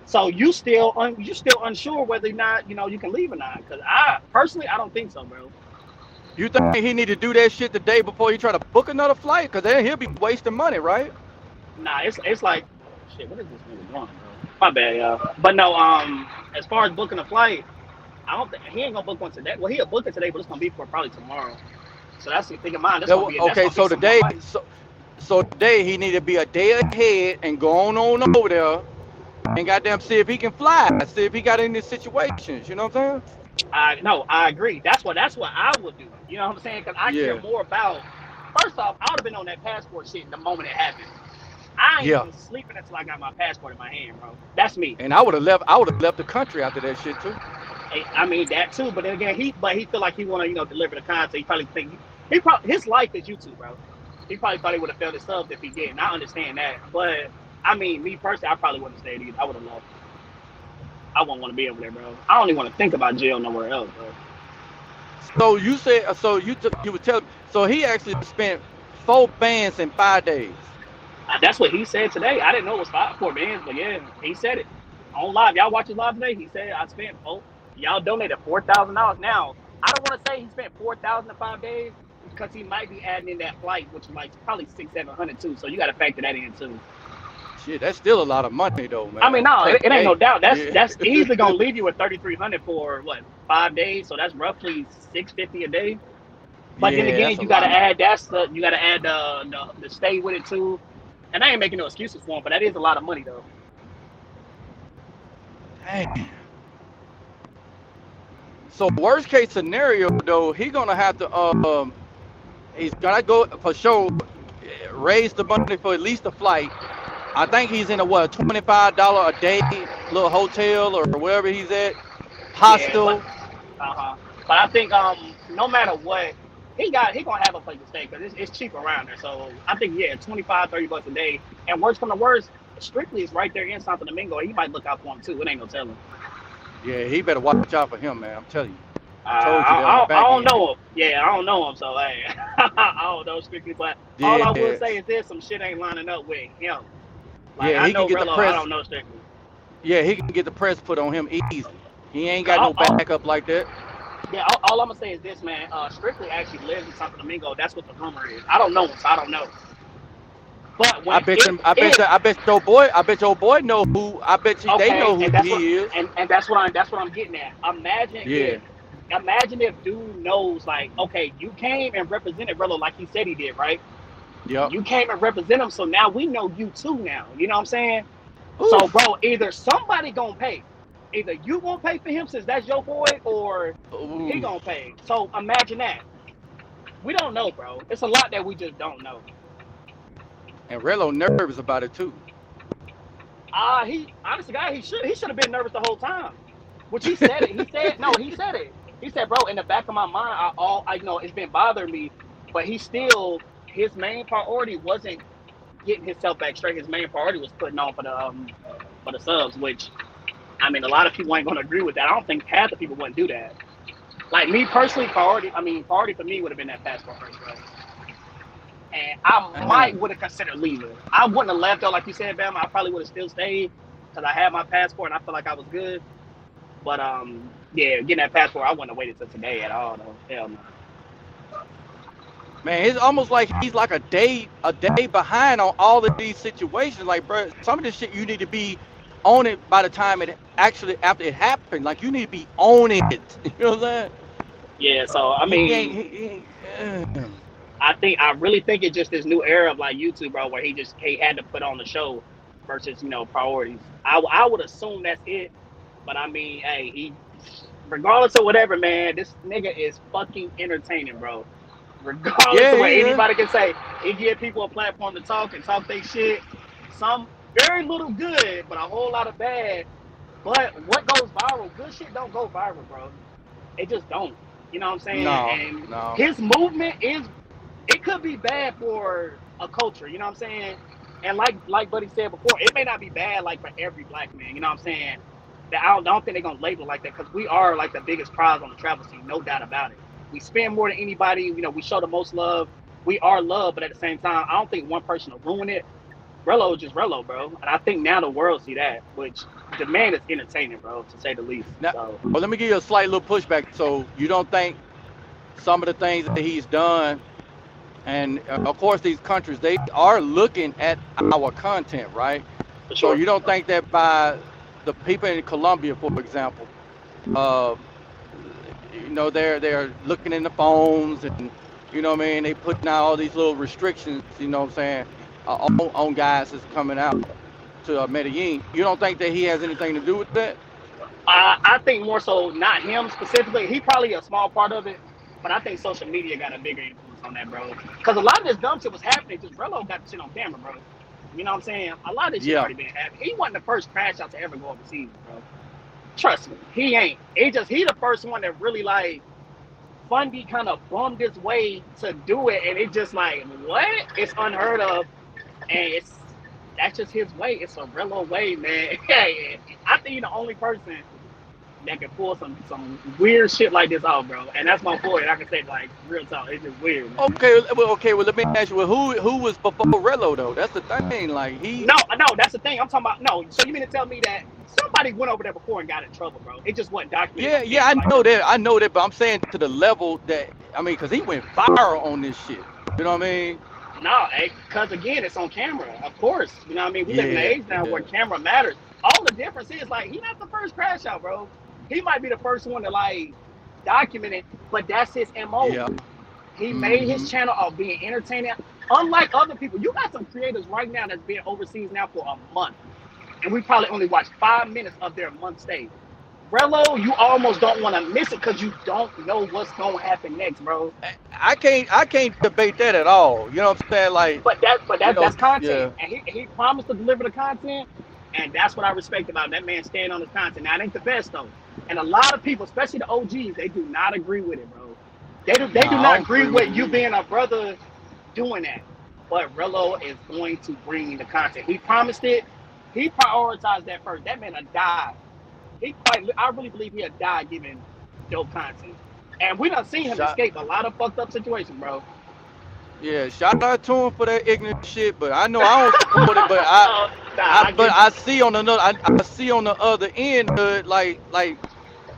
So you still unsure whether or not you can leave or not. Because I personally don't think so, bro. You think he need to do that shit the day before he try to book another flight? Because then he'll be wasting money, right? Nah, it's like, shit. What is this nigga doing, bro? My bad, y'all. But no, as far as booking a flight, I don't think he ain't gonna book one today. Well, he'll book it today, but it's gonna be for probably tomorrow. So that's the thing of mine. Okay, so Some more today, money. so today he need to be a day ahead and go on over there and goddamn see if he can fly, see if he got any situations. You know what I'm saying? I agree. That's what I would do. You know what I'm saying? Because I care Yeah, more about. First off, I would have been on that passport shit the moment it happened. I ain't yeah. even sleeping until I got my passport in my hand, bro. That's me. And I would have left. I would have left the country after that shit too. I mean that too. But then again, he feel like he want to deliver the content. He probably think he probably his life is YouTube, bro. He probably thought he would have failed his subs if he didn't. I understand that, but I mean, me personally, I probably wouldn't have stayed either. I would have left. I wouldn't want to be over there, bro. I don't even want to think about jail nowhere else, bro. So you said, so you would tell. So he actually spent 4 bands in 5 days. That's what he said today. I didn't know it was 4 bands, but yeah, he said it on live. Y'all watch his live today? He said I spent y'all donated $4,000. Now I don't want to say he spent 4,000 in 5 days because he might be adding in that flight, which is like probably 600-700 too. So you got to factor that in too. Shit, that's still a lot of money though, I mean, man. no, it ain't no Hey, doubt. yeah, That's easily gonna leave you with 3,300 for what 5 days. So that's roughly 650 a day. But then yeah, again, that's a you gotta lot. add you gotta add the stay with it too. And I ain't making no excuses for him, but that is a lot of money though. Dang. So worst case scenario though, he gonna have to he's gonna go for sure raise the money for at least the flight. I think he's in a what $25 a day little hotel or wherever he's at Yeah, but hostel. uh-huh. But I think no matter what, he gonna have a place to stay because it's cheap around there. So I think yeah, 25-30 bucks a day. And worst come to worst, Strictly is right there in Santo Domingo. He might look out for him too. It ain't no telling. Yeah, he better watch out for him, man. I'm telling you. Uh, I told you that on the I back don't end. know him. Yeah, I don't know him. So hey, I don't know Strictly. But all I will Yeah, say is this: some shit ain't lining up with him. Like yeah, I he can know get the Rello, I press. don't know Strictly. Yeah, he can get the press put on him easy. He ain't got All, no all, backup like that. yeah, all I'm gonna say is this, man. Strictly actually lives in Santo Domingo. That's what the rumor is. I don't know him, so I don't know. But I when bet you. I bet if you. I bet your boy. I bet your boy know who. I bet you they okay, know who and that's what he is. and that's what I'm getting at. Yeah. Imagine if dude knows like, okay, you came and represented Rello like he said he did, right? Yep. You came and represent him, so now we know you too now. You know what I'm saying? So Oof. bro, either somebody gonna pay. Either you gonna pay for him since that's your boy, or he Ooh. gonna pay. So imagine that. We don't know, bro. It's a lot that we just don't know. And Rello nervous about it too. He honestly, guy, he should have been nervous the whole time. Which he said it. He said no. He said it. He said, bro, in the back of my mind, I it's been bothering me, but his main priority wasn't getting himself back straight. His main priority was putting on for the subs, which I mean, a lot of people ain't gonna agree with that. I don't think half the people wouldn't do that. Like me personally, priority for me would have been that passport first, bro. And I Damn. might would have considered leaving. I wouldn't have left though, like you said, Bama. I probably would have still stayed because I had my passport and I felt like I was good. But yeah, getting that passport, I wouldn't have waited till today at all, though. Hell no. Man, it's almost like he's like a day behind on all of these situations. Like, bro, some of this shit you need to be on it by the time it actually after it happened. Like, you need to be on it. You know what I'm saying? Yeah, so I He ain't. mean, He, I really think it's just this new era of like YouTube, bro, where he had to put on the show versus priorities. I would assume that's it, but I mean, hey, regardless of whatever, man, this nigga is fucking entertaining, bro. Regardless yeah, of what he is. anybody can say, he give people a platform to talk and talk their shit. Some very little good, but a whole lot of bad. But what goes viral? Good shit don't go viral, bro. It just don't. You know what I'm saying? No, And no. his movement it could be bad for a culture, you know what I'm saying? And like Buddy said before, it may not be bad like for every black man, you know what I'm saying? That I don't think they're gonna label it like that because we are like the biggest prize on the travel scene, no doubt about it. We spend more than anybody, we show the most love. We are loved, but at the same time, I don't think one person will ruin it. Rello is just Rello, bro. And I think now the world see that, which the man is entertaining, bro, to say the least. Now, So well, let me give you a slight little pushback. So you don't think some of the things that he's done, and of course these countries they are looking at our content, right? for So sure. you don't think that by the people in Colombia, for example, uh, they're looking in the phones, and what I mean, they putting out all these little restrictions, what I'm saying, on guys that's coming out to Medellin. You don't think that he has anything to do with that? I think more so not him specifically. He probably a small part of it, but I think social media got a bigger influence on that, bro. Because a lot of this dumb shit was happening. Just JRello got the shit on camera, bro. You know what I'm saying? A lot of this shit Yeah. already been happening. He wasn't the first crash out to ever go overseas, bro. Trust me, he ain't. He the first one that really like Fundy kind of bummed his way to do it, and it just like what? It's unheard of, and that's just his way. It's a JRello way, man. I think he's the only person that can pull some weird shit like this off, bro. And that's my boy. And I can say like real talk, it's just weird, man. Okay. Well, let me ask you. Well, who was before JRello though? That's the thing. Like No, that's the thing. I'm talking about. No, so you mean to tell me that somebody went over there before and got in trouble, bro? It just wasn't documented. Yeah. I know that. I know that. But I'm saying to the level that because he went viral on this shit. You know what I mean? No, because again, it's on camera, of course. You know what I mean? We live in an age now where camera matters. All the difference is like he's not the first crash out, bro. He might be the first one to like document it, but that's his MO. Yeah. He made his channel of being entertaining. Unlike other people, you got some creators right now that's been overseas now for a month, and we probably only watched 5 minutes of their month stay. JRello, you almost don't want to miss it because you don't know what's gonna happen next, bro. I can't debate that at all. You know what I'm saying? Like, But that's content, yeah. and he promised to deliver the content, and that's what I respect about that man staying on his content. Now it ain't the best though, and a lot of people, especially the OGs, they do not agree with it, bro. They do not agree with you being a brother doing that. But JRello is going to bring the content. He promised it. He prioritized that first. That man had died. I really believe he had died giving dope content. And we done seen him escape a lot of fucked up situations, bro. Yeah, shout out to him for that ignorant shit, but I know I don't support it. But I see on the other end, like,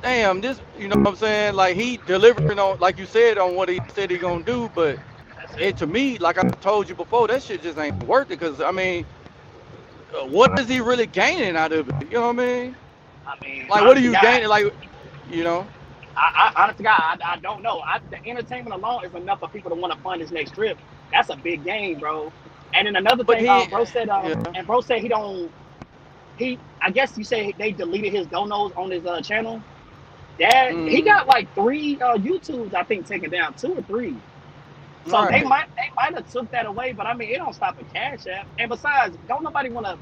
damn, this, you know what I'm saying? Like he delivering on, like you said, on what he said he gonna do. But to me, like I told you before, that shit just ain't worth it. Cause I mean, what is he really gaining out of it? You know what I mean? Like, what are you gaining? Like, you know? I honestly, God, I don't know. The entertainment alone is enough for people to want to fund his next trip. That's a big game, bro. And then another thing, bro said, and bro said he don't. I guess you say they deleted his donos on his channel. He got like 3 YouTubes, I think, taken down, 2 or 3. So they might have took that away, but I mean, it don't stop a Cash App. And besides, don't nobody want to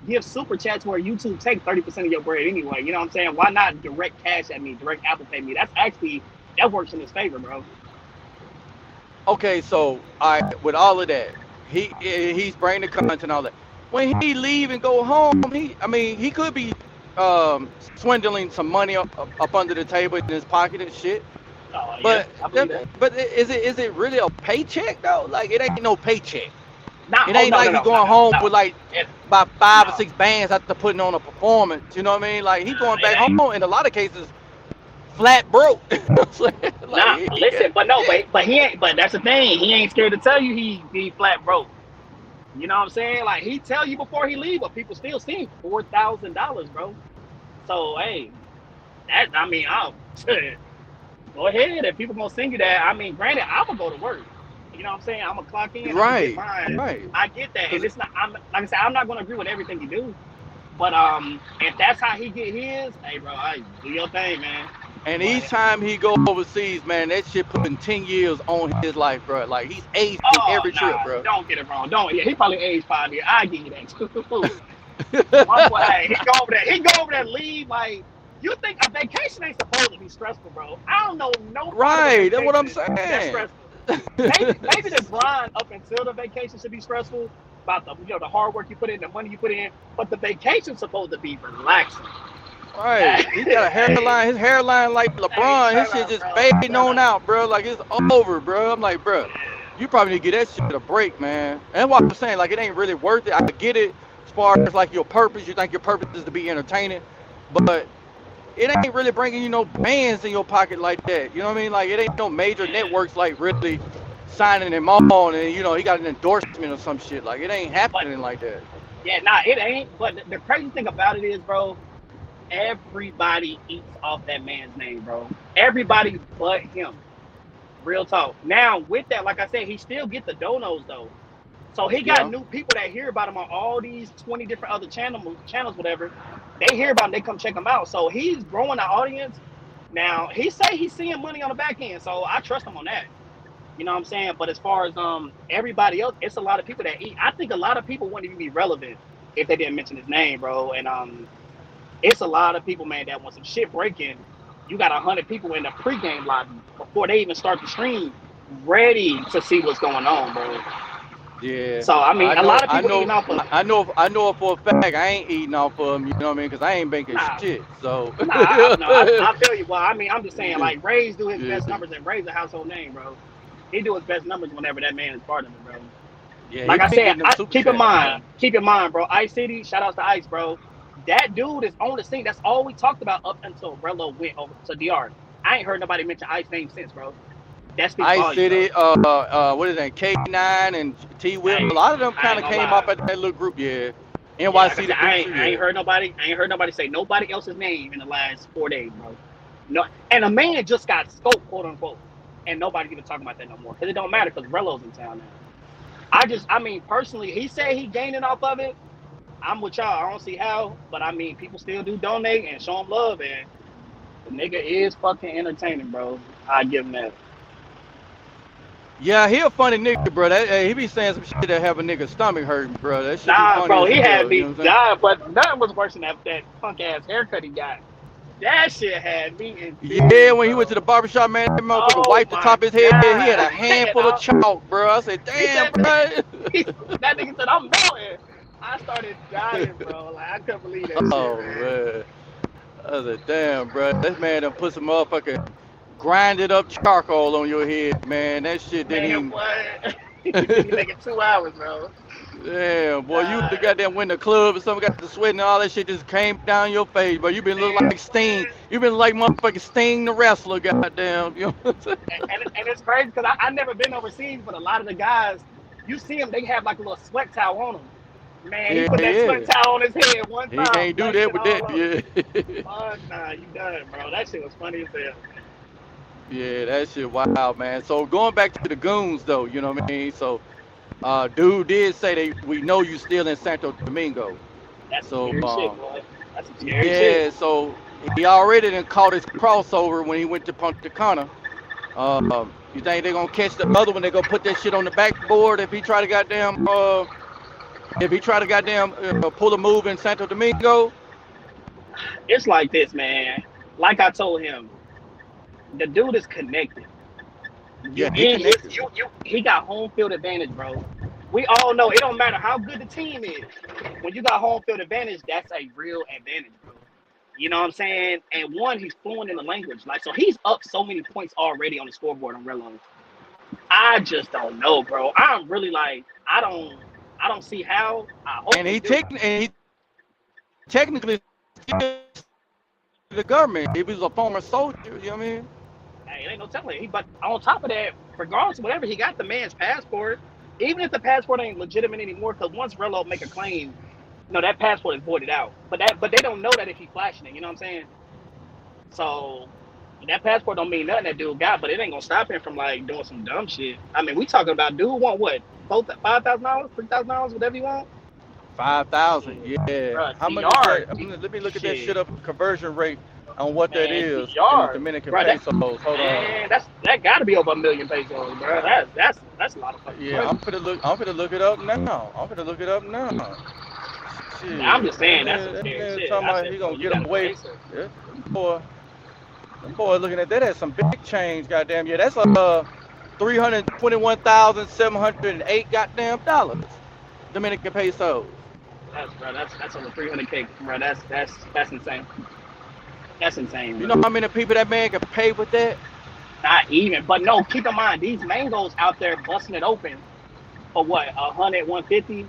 give super chats where YouTube take 30% of your bread anyway. You know what I'm saying? Why not direct cash at me, direct Apple Pay me? That works in his favor, bro. Okay, so with all of that, he's bringing the content and all that. When he leave and go home, he could be swindling some money up under the table in his pocket and shit. But is it really a paycheck though? Like it ain't no paycheck. It ain't like he's going home with like about 5 or 6 bands after putting on a performance. You know what I mean? Like he's going back home in a lot of cases flat broke. Listen, but he ain't. But that's the thing. He ain't scared to tell you he flat broke. You know what I'm saying? Like he tell you before he leave, but people still see $4,000, bro. So hey, I'll go ahead if people gonna send you that. I mean, granted, I would go to work. You know what I'm saying? I'm gonna clock in. Right. I get that, and it's not. Like I said, I'm not gonna agree with everything you do, but if that's how he get his, hey, bro, do your thing, man. And each time he go overseas, man, that shit putting 10 years on his life, bro. Like he's aged every trip, bro. Don't get it wrong. He probably aged 5 years. I give you that too. My boy, hey, he go over there, leave like. You think a vacation ain't supposed to be stressful, bro? I don't know no. Right, that's what I'm saying. That's stressful. maybe the grind up until the vacation should be stressful about the hard work you put in, the money you put in, but the vacation's supposed to be relaxing. Right. He got a hairline. His hairline like LeBron. His shit just fading on out, bro. Like it's over, bro. I'm like, bro, you probably need to get that shit a break, man. And that's what I'm saying. Like it ain't really worth it. I get it as far as like your purpose. You think your purpose is to be entertaining, but it ain't really bringing you no bands in your pocket like that. You know what I mean? Like it ain't no major networks like really signing him on, and he got an endorsement or some shit. Like it ain't happening like that. Yeah, it ain't. But the crazy thing about it is, bro, everybody eats off that man's name, bro. Everybody but him. Real talk. Now with that, like I said, he still get the donos though. So he got Yeah. new people that hear about him on all these 20 different other channels, whatever. They hear about him, they come check him out. So he's growing the audience. Now he say he's seeing money on the back end, so I trust him on that. You know what I'm saying? But as far as everybody else, it's a lot of people that eat. I think a lot of people wouldn't even be relevant if they didn't mention his name, bro. And it's a lot of people, man, that want some shit breaking. You got 100 people in the pregame lobby before they even start the stream, ready to see what's going on, bro. Yeah. So I mean, a lot of people eating off of. I know for a fact I ain't eating off of him. You know what I mean? Because I ain't making shit. So. I feel you. Well, I mean, I'm just saying, like, Ray's do his best Yeah. numbers, and Ray's a household name, bro. He do his best numbers whenever that man is part of it, bro. Yeah. Like he I been said, getting them super chats. keep in mind, bro. Ice City, shout outs to Ice, bro. That dude is on the scene. That's all we talked about up until Rello went over to DR. I ain't heard nobody mention Ice name since, bro. That speaks Ice volumes, City, bro. what is that? K9 and T Will. A I, lot of them I kind ain't of gonna came lie. up at that little group. Yeah. Yeah, like I NYC said, the I Booster. ain't heard nobody say nobody else's name in the last 4 days, bro. No, and a man just got scoped, quote unquote, and nobody's even talking about that no more because it don't matter because Rello's in town now. I mean, personally, he said he gaining off of it. I'm with y'all. I don't see how, but I mean, people still do donate and show him love, and the nigga is fucking entertaining, bro. I give him that. Yeah, he a funny nigga, bro. He be saying some shit that have a nigga stomach hurting, bro. That shit be Nah, funny bro, as he had hell. You me know what I'm saying? dying, but nothing was worse than that punk ass haircut he got. That shit had me in Yeah, tears, when he went to bro. the barbershop, man, that motherfucker Oh wiped the my top of his head. He had a god! handful of chalk, bro. I said, He damn, said bro. that nigga said I'm melting. I started dying, bro. Like I couldn't believe that shit, Oh man. man. I said, damn, bro. This man done put some motherfucking grinded up charcoal on your head, man. That shit didn't Man, even. what? You making 2 hours, bro. Damn, boy, you the Nah, goddamn win the club or something, got the sweat and all that shit just came down your face, but you been looking man, like Sting. what? You been like motherfucking Sting the wrestler, goddamn. You know what I'm saying? And it's crazy because I never been overseas, but a lot of the guys, you see them, they have like a little sweat towel on them. Man, he Yeah, put that sweat yeah. towel on his head one He time, can't do that blanket with that. all up. Yeah. Fuck nah, you done, bro. That shit was funny as hell. Yeah, that shit wild, man. So going back to the goons though, you know what I mean? So dude did say that we know you still in Santo Domingo. That's some So scary shit, boy. That's some scary shit. yeah, so he already done caught his crossover when he went to Punta Cana. You think they're gonna catch the other one? They gonna put that shit on the backboard if he try to goddamn pull a move in Santo Domingo? It's like this, man. Like I told him, the dude is connected. Yeah, he connected. He got home field advantage, bro. We all know it don't matter how good the team is. When you got home field advantage, that's a real advantage, bro. You know what I'm saying? And one, he's fluent in the language. Like, so he's up so many points already on the scoreboard on Rello. I just don't know, bro. I'm really like, I don't see how. I hope And they he do. technically still the government. He was a former soldier. You know what I mean? Hey, it ain't no telling. But on top of that, regardless of whatever, he got the man's passport. Even if the passport ain't legitimate anymore, because once Rello make a claim, that passport is voided out. But they don't know that if he's flashing it. You know what I'm saying? So that passport don't mean nothing that dude got, but it ain't gonna stop him from like doing some dumb shit. I mean, we talking about dude want what? $5,000, $3,000, whatever you want. 5,000. Shit, Yeah. bro. How much is DR, that? Let me look at that shit shit, up conversion rate on what that man. is in the DR, Dominican bro. pesos. Hold on. Man, that got to be over 1 million pesos, bro. That's a lot of fucking Yeah, money. I'm gonna look it up now. I'm gonna look it up now. I'm just Shit, saying that's some that scary nigga shit. talking I about said, he bro, gonna you get gotta go away. ASAP. Yeah, them boy looking at that as some big change, goddamn. Yeah, that's $321,708 goddamn dollars. Dominican pesos. That's over 300K, bro. That's insane. That's insane, You know bro. how many people that man can pay with that? Not even, but no. Keep in mind, these mangoes out there busting it open for what 100, 150.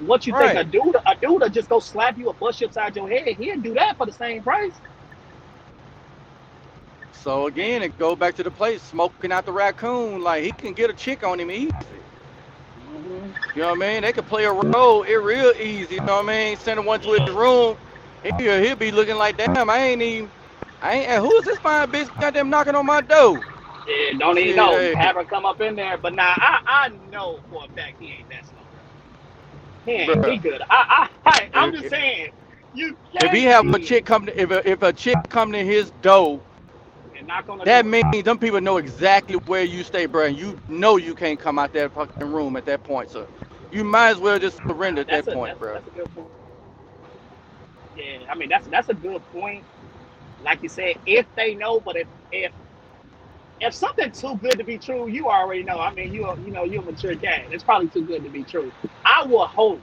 What you think Right. a dude will just go slap you or bust you upside your head? He'll do that for the same price. So again, it go back to the place smoking out the raccoon. Like he can get a chick on him easy. Mm-hmm. You know what I mean? They could play a role it real easy. You know what I mean? Send one to his room He'll be looking like, damn, who is this fine bitch goddamn knocking on my door? Yeah, don't even Shit, know. hey, Have her come up in there. But nah, I know for a fact he ain't that slow, bro. He bruh. good. I'm just If, saying, you if he can't have a be chick come to, if a chick come to his door, and knock on the that door. means them people know exactly where you stay, bruh. And you know you can't come out that fucking room at that point, so you might as well just surrender at that point, bruh. That's a good point. Yeah, I mean that's a good point. Like you said, if they know, but if something too good to be true, you already know. I mean, you're a mature cat. It's probably too good to be true. I will hope.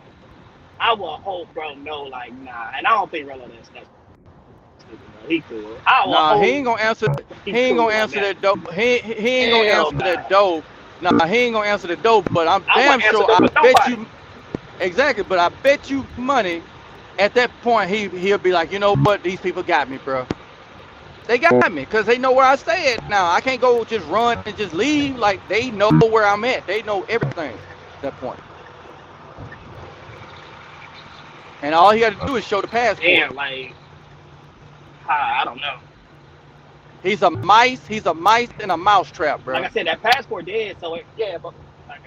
I will hope, bro. No, like nah, and I don't think Rello that's stupid, bro. He cool. I will Nah, he hope ain't gonna answer. he He ain't cool gonna on answer that. that door. He ain't gonna Hell answer nah. that door. Nah, he ain't gonna answer the door. But I'm I damn wouldn't answer sure. that I for bet nobody. you exactly. But I bet you money. At that point, he'll be like, you know what? These people got me, bro. They got me because they know where I stay at now. I can't go just run and just leave. Like they know where I'm at. They know everything at that point. And all he got to do is show the passport. Damn, like I don't know. He's a mice. He's a mice in a mouse trap, Like I bro. said, that passport dead, so yeah, but I got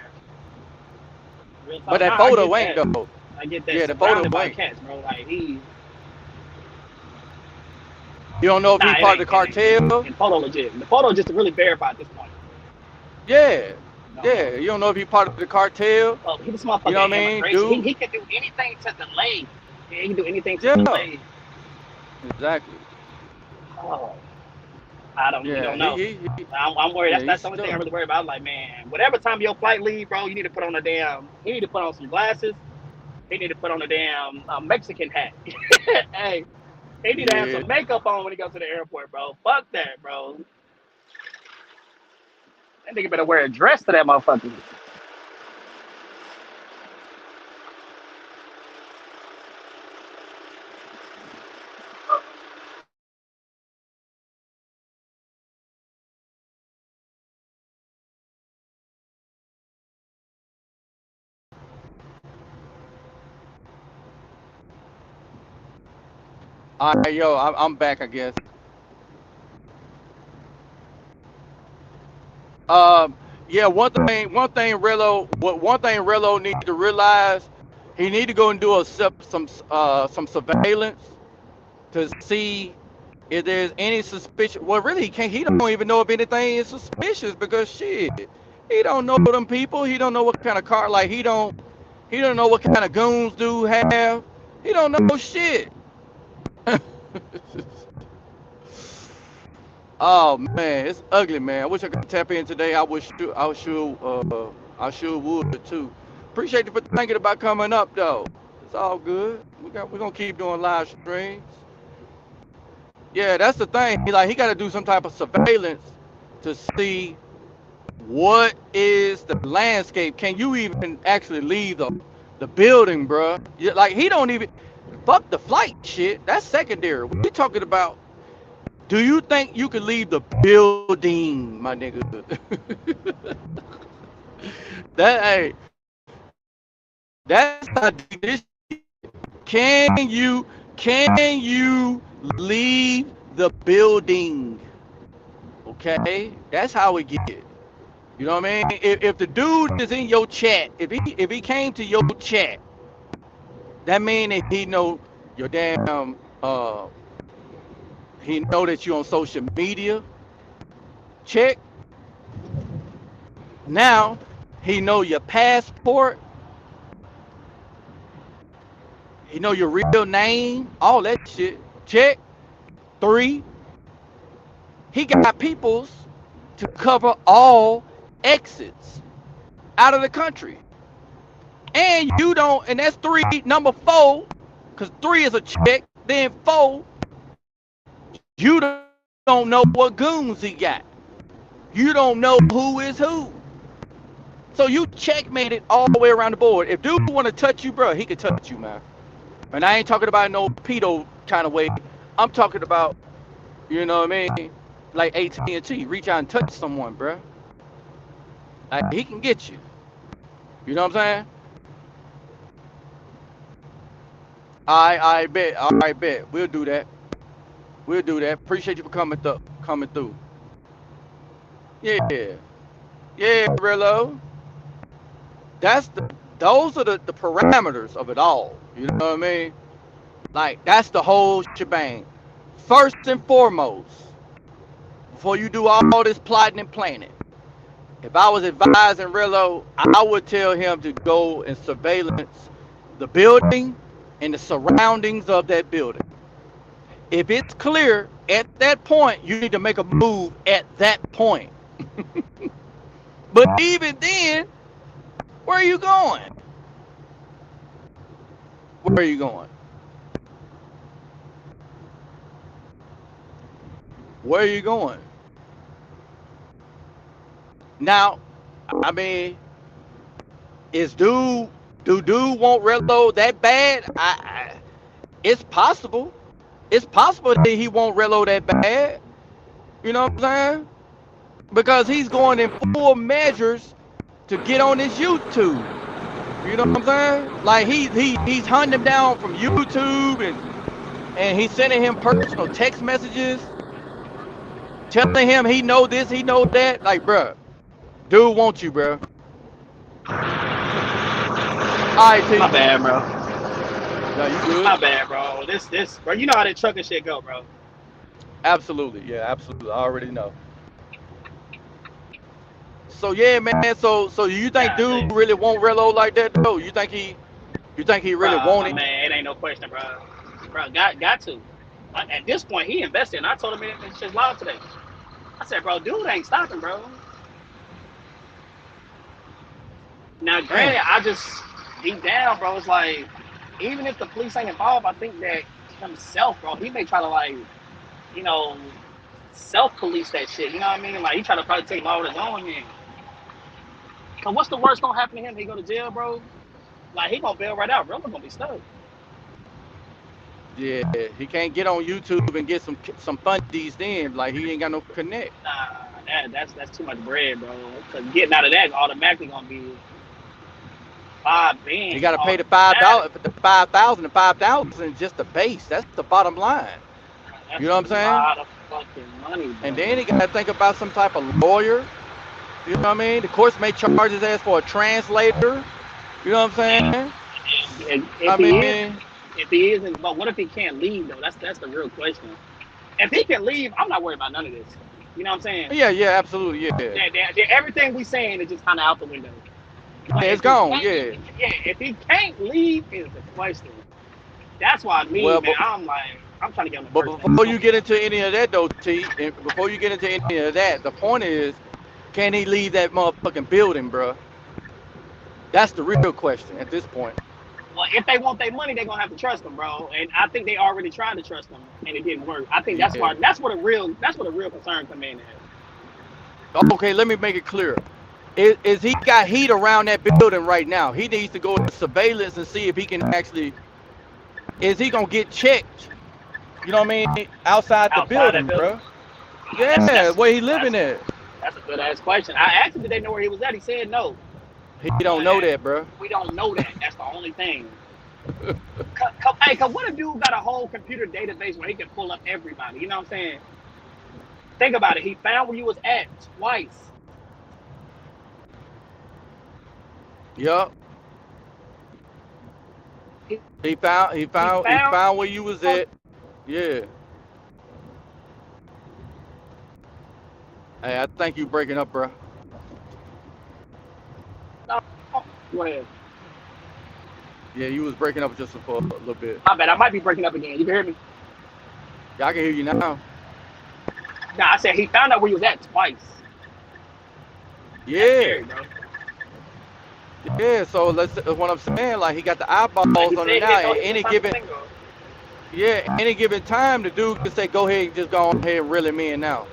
you. Real But talk. that Nah, I get photo ain't that. though. I get that. Yeah, the photo Surrounded by ain't. cats, bro. Like he, You don't know if he nah, it part of ain't, the it ain't, it ain't. cartel. And photo legit. The photo just to really verify at this point. Yeah, No, no. yeah. You don't know if he part of the cartel. Well, he this You know what motherfucking I mean, immigration. He dude? he can do anything to delay. Yeah, he can do anything to Yeah, delay. exactly. Oh, I don't. We Yeah, don't know. he I'm worried. yeah, That's he's the only thing stuck. I'm really worried about. Like, man, whatever time your flight leave, bro, you need to put on a damn. You need to put on some glasses. He need to put on a damn Mexican hat. Hey, he need to have Yeah. some makeup on when he goes to the airport, bro. Fuck that, bro. That nigga better wear a dress to that motherfucker. All right, yo, I'm back, I guess. Um, yeah, one thing Rello need to realize, he need to go and do some surveillance to see if there's any suspicion. Well, really, he can't. He don't even know if anything is suspicious because shit, he don't know them people. He don't know what kind of car. Like he don't know what kind of goons do have. He don't know shit. Oh man, it's ugly, man. I wish I could tap in today. I sure would too. Appreciate you for thinking about coming up though. It's all good. We're gonna keep doing live streams. Yeah, that's the thing. He got to do some type of surveillance to see what is the landscape. Can you even actually leave the building, bruh? Like he don't even fuck the flight shit. That's secondary. We talking about. Do you think you can leave the building, my nigga? that hey, that's how deep this. Can you leave the building? Okay, that's how it get. You know what I mean? If the dude is in your chat, if he came to your chat, that mean that he know your damn he know that you on social media. Check. Now he know your passport. He know your real name. All that shit. Check. Three. He got peoples to cover all exits out of the country. And you don't, and that's three. Number four, because three is a check. Then four, you don't know what goons he got. You don't know who is who. So you checkmated all the way around the board. If dude want to touch you, bro, he could touch you, man. And I ain't talking about no pedo kind of way. I'm talking about, you know what I mean, like AT&T. Reach out and touch someone, bro. Like he can get you. You know what I'm saying? I bet. All right, bet. We'll do that. We'll do that. Appreciate you for coming through. Yeah, yeah, Rello. That's those are the parameters of it all. You know what I mean? Like that's the whole shebang. First and foremost, before you do all this plotting and planning, if I was advising Rello, I would tell him to go and surveillance the building and the surroundings of that building. If it's clear at that point, you need to make a move at that point. But even then, where are you going? Where are you going? Where are you going? Now, I mean, is dude want Rello that bad? It's possible. It's possible that he won't Rello that bad. You know what I'm saying? Because he's going in full measures to get on his YouTube. You know what I'm saying? Like he's hunting him down from YouTube and he's sending him personal text messages, telling him he know this, he know that. Like, bruh, dude wants you, bruh. All right, T. My bad, bro. No, you good? My bad, bro. This, bro. You know how that trucking shit go, bro. Absolutely, yeah, absolutely. I already know. So yeah, man. So you think dude really want Rello like that though? You think he really want it? Man, it ain't no question, bro. Bro, got to. At this point, he invested, and I told him in shit live today. I said, bro, dude ain't stopping, bro. Now, granted, I just deep down, bro, it's like even if the police ain't involved, I think that himself, bro, he may try to like, you know, self-police that shit. You know what I mean? Like he try to probably take law in his own hand. Cause what's the worst gonna happen to him? He go to jail, bro. Like he gonna bail right out, bro. He's gonna be stuck. Yeah, he can't get on YouTube and get some fundies then. Like he ain't got no connect. Nah, that's too much bread, bro. Cause getting out of that automatically gonna be $5 You got to pay the $5, the 5,000, the 5,000 just the base. That's the bottom line. That's You know what I'm saying? A lot of fucking money, bro. And then he got to think about some type of lawyer. You know what I mean? The courts may charge his ass for a translator. You know what I'm saying? If he isn't, but what if he can't leave though? That's the real question. If he can leave, I'm not worried about none of this. You know what I'm saying? Yeah, absolutely, yeah. Everything we saying is just kind of out the window. Yeah, it's gone, yeah. Yeah, if he can't leave, is the question. That's why man, I'm trying to get him the But first before you get into any of that though, T, before you get into any of that, the point is, can he leave that motherfucking building, bro? That's the real question at this point. Well, if they want their money, they're gonna have to trust them, bro. And I think they already tried to trust them, and it didn't work. I think that's why that's what a real concern come in at. Okay, let me make it clear. Is he got heat around that building right now? He needs to go into surveillance and see if he can actually. Is he gonna get checked? You know what I mean? Outside the building, bro. Yeah, where he living at. That's a good ass question. I asked him, did they know where he was at? He said no. He don't know that, bro. We don't know that. That's the only thing. Cause what if dude got a whole computer database where he can pull up everybody? You know what I'm saying? Think about it. He found where you was at twice. Yup. He found where you was at. Yeah. Hey, I think you breaking up, bro. Go ahead. Yeah, you was breaking up just for a little bit. My bad. I might be breaking up again. You can hear me? Yeah, I can hear you now. Nah, I said he found out where you was at twice. Yeah. Scary, bro. Yeah, so that's what I'm saying. Like he got the eyeballs on it now. At any given time, the dude can say, "Go ahead, and just go ahead and reel him in now."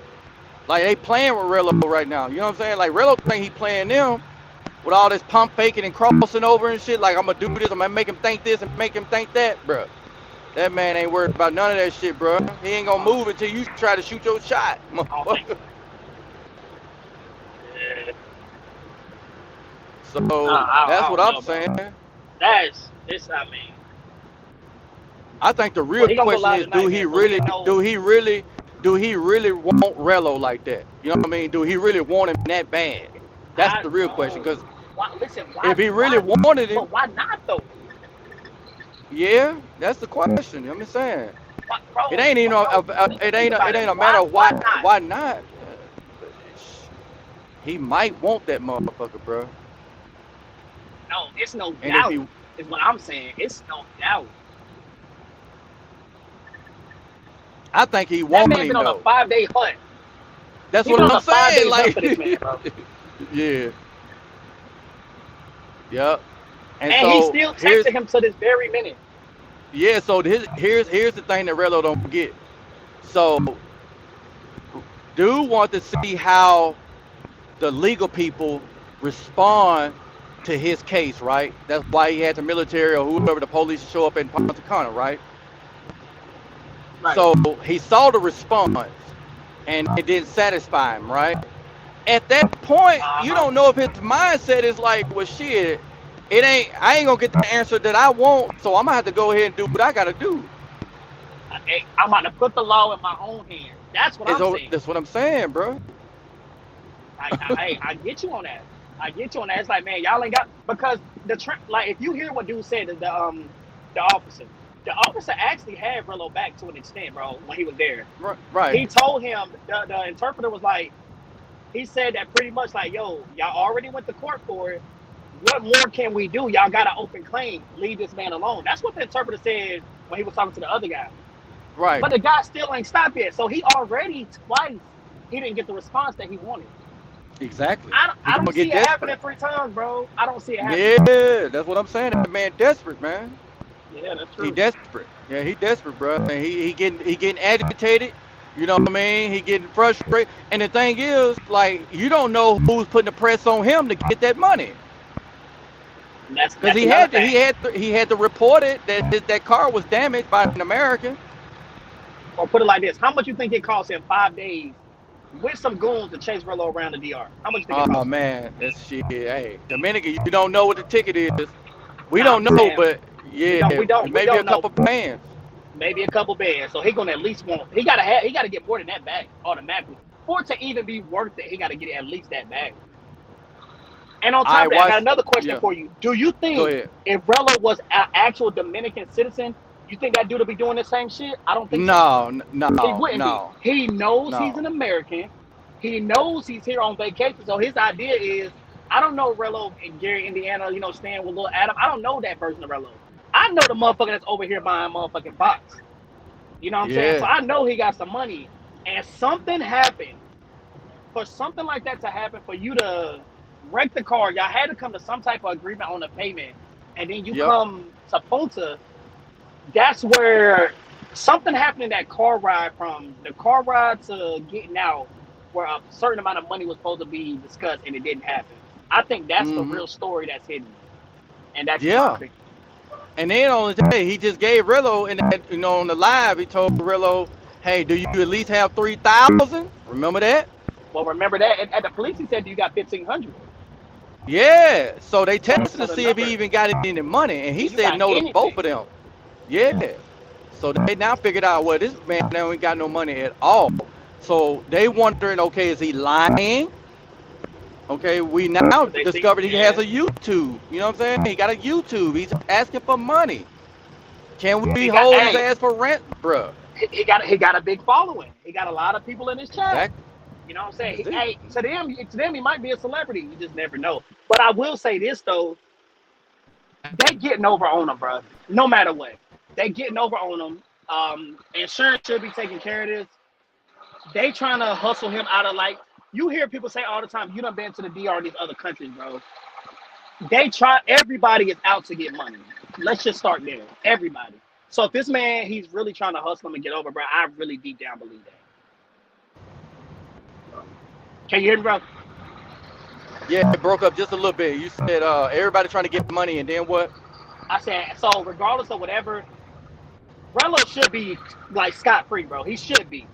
Like they playing with Rello right now. You know what I'm saying? Like Rello think he playing them with all this pump faking and crossing over and shit. Like I'm gonna do this, I'm gonna make him think this and make him think that, bro. That man ain't worried about none of that shit, bro. He ain't gonna move until you try to shoot your shot. So that's what I'm saying. That's this. I mean, I think the Well, real he gonna go question live is, tonight, man. So let him know. do he really want Rello like that? You know what I mean? Do he really want him that bad? That's the real question. Because Listen, if he really wanted him, but why not though? yeah, that's the question. I'm just saying. Bro, It ain't even think about it it. ain't a matter of Why not? why not. He might want that motherfucker, bro. No, it's no And if doubt. he, Is what I'm saying. It's no doubt. I think he That want man been him on a though. 5-day hunt. That's He what been on I'm a 5-day saying. hunt Like, for this man, bro. yeah, yep. And And he so still here's texting him to this very minute. yeah. So here's the thing that Rello don't get. So dude want to see how the legal people respond to his case, right? That's why he had the military or whoever the police show up in Punta Cana, right? Right. So he saw the response and it didn't satisfy him, right? At that point, you Uh-huh. don't know if his mindset is like, well, shit, I ain't gonna get the answer that I want, so I'm gonna have to go ahead and do what I gotta do. I'm about to put the law in my own hands. That's what I'm saying. That's what I'm saying, bro. I get you on that. I get you on that. It's like, man, y'all ain't got because like if you hear what dude said, the officer actually had Rello back to an extent, bro. When he was there, Right. he told him the interpreter was like, he said that pretty much like, yo, y'all already went to court for it. What more can we do? Y'all got an open claim. Leave this man alone. That's what the interpreter said when he was talking to the other guy. Right. But the guy still ain't stopped yet. So he already twice he didn't get the response that he wanted. Exactly. I don't see it happening 3 times, bro. I don't see it happening. Yeah, that's what I'm saying. That man desperate, man. Yeah, that's true. He desperate. Yeah, he desperate, bro. And he getting agitated. You know what I mean? He getting frustrated. And the thing is, like, you don't know who's putting the press on him to get that money. Because he had to report it that car was damaged by an American. Or put it like this: how much you think it cost him 5 days with some goons to chase Rello around the DR? How much you think it cost? Oh man, that's shit. Hey, Dominican, you don't know what the ticket is. We Nah, don't know, but yeah, we don't maybe a know. couple bands. Maybe a couple bands. So he gonna at least want. He gotta get more than that back automatically. For it to even be worth it, he gotta get at least that back. And on top of that, I got another question for you. Do you think if Rello was an actual Dominican citizen, you think that dude would be doing the same shit? I don't think so. No, he wouldn't be. He knows he's an American. He knows he's here on vacation. So his idea is, I don't know Rello in Gary, Indiana, staying with little Adam. I don't know that version of Rello. I know the motherfucker that's over here buying motherfucking box. You know what I'm saying? So I know he got some money. And something happened. For something like that to happen, for you to wreck the car, y'all had to come to some type of agreement on the payment. And then you come to Punta. That's where something happened in that car ride, from the car ride to getting out, where a certain amount of money was supposed to be discussed and it didn't happen. I think that's the real story that's hidden. And that's And then on the day, he just gave Rello, and on the live, he told Rello, hey, do you at least have 3,000? Remember that? Well, remember that. At the police, he said you got 1,500. Yeah. So they tested to see if he even got any money, and he said no to both of them. Yeah. So they now figured out, well, this man now ain't got no money at all. So they wondering, okay, is he lying? Okay, we now discovered he has a YouTube. You know what I'm saying? He got a YouTube. He's asking for money. Can we hold his ass for rent, bro? He got a big following. He got a lot of people in his chat. Exactly. You know what I'm saying? To them, he might be a celebrity. You just never know. But I will say this though, they getting over on him, bro. No matter what, they getting over on him. Insurance should be taking care of this. They trying to hustle him out of, like, you hear people say all the time, you done been to the DR and these other countries, bro. Everybody is out to get money. Let's just start there. Everybody. So if this man, he's really trying to hustle him and get over, bro, I really deep down believe that. Can you hear me, bro? Yeah, it broke up just a little bit. You said everybody trying to get money, and then what? I said, so regardless of whatever, Rello should be like scot-free, bro. He should be.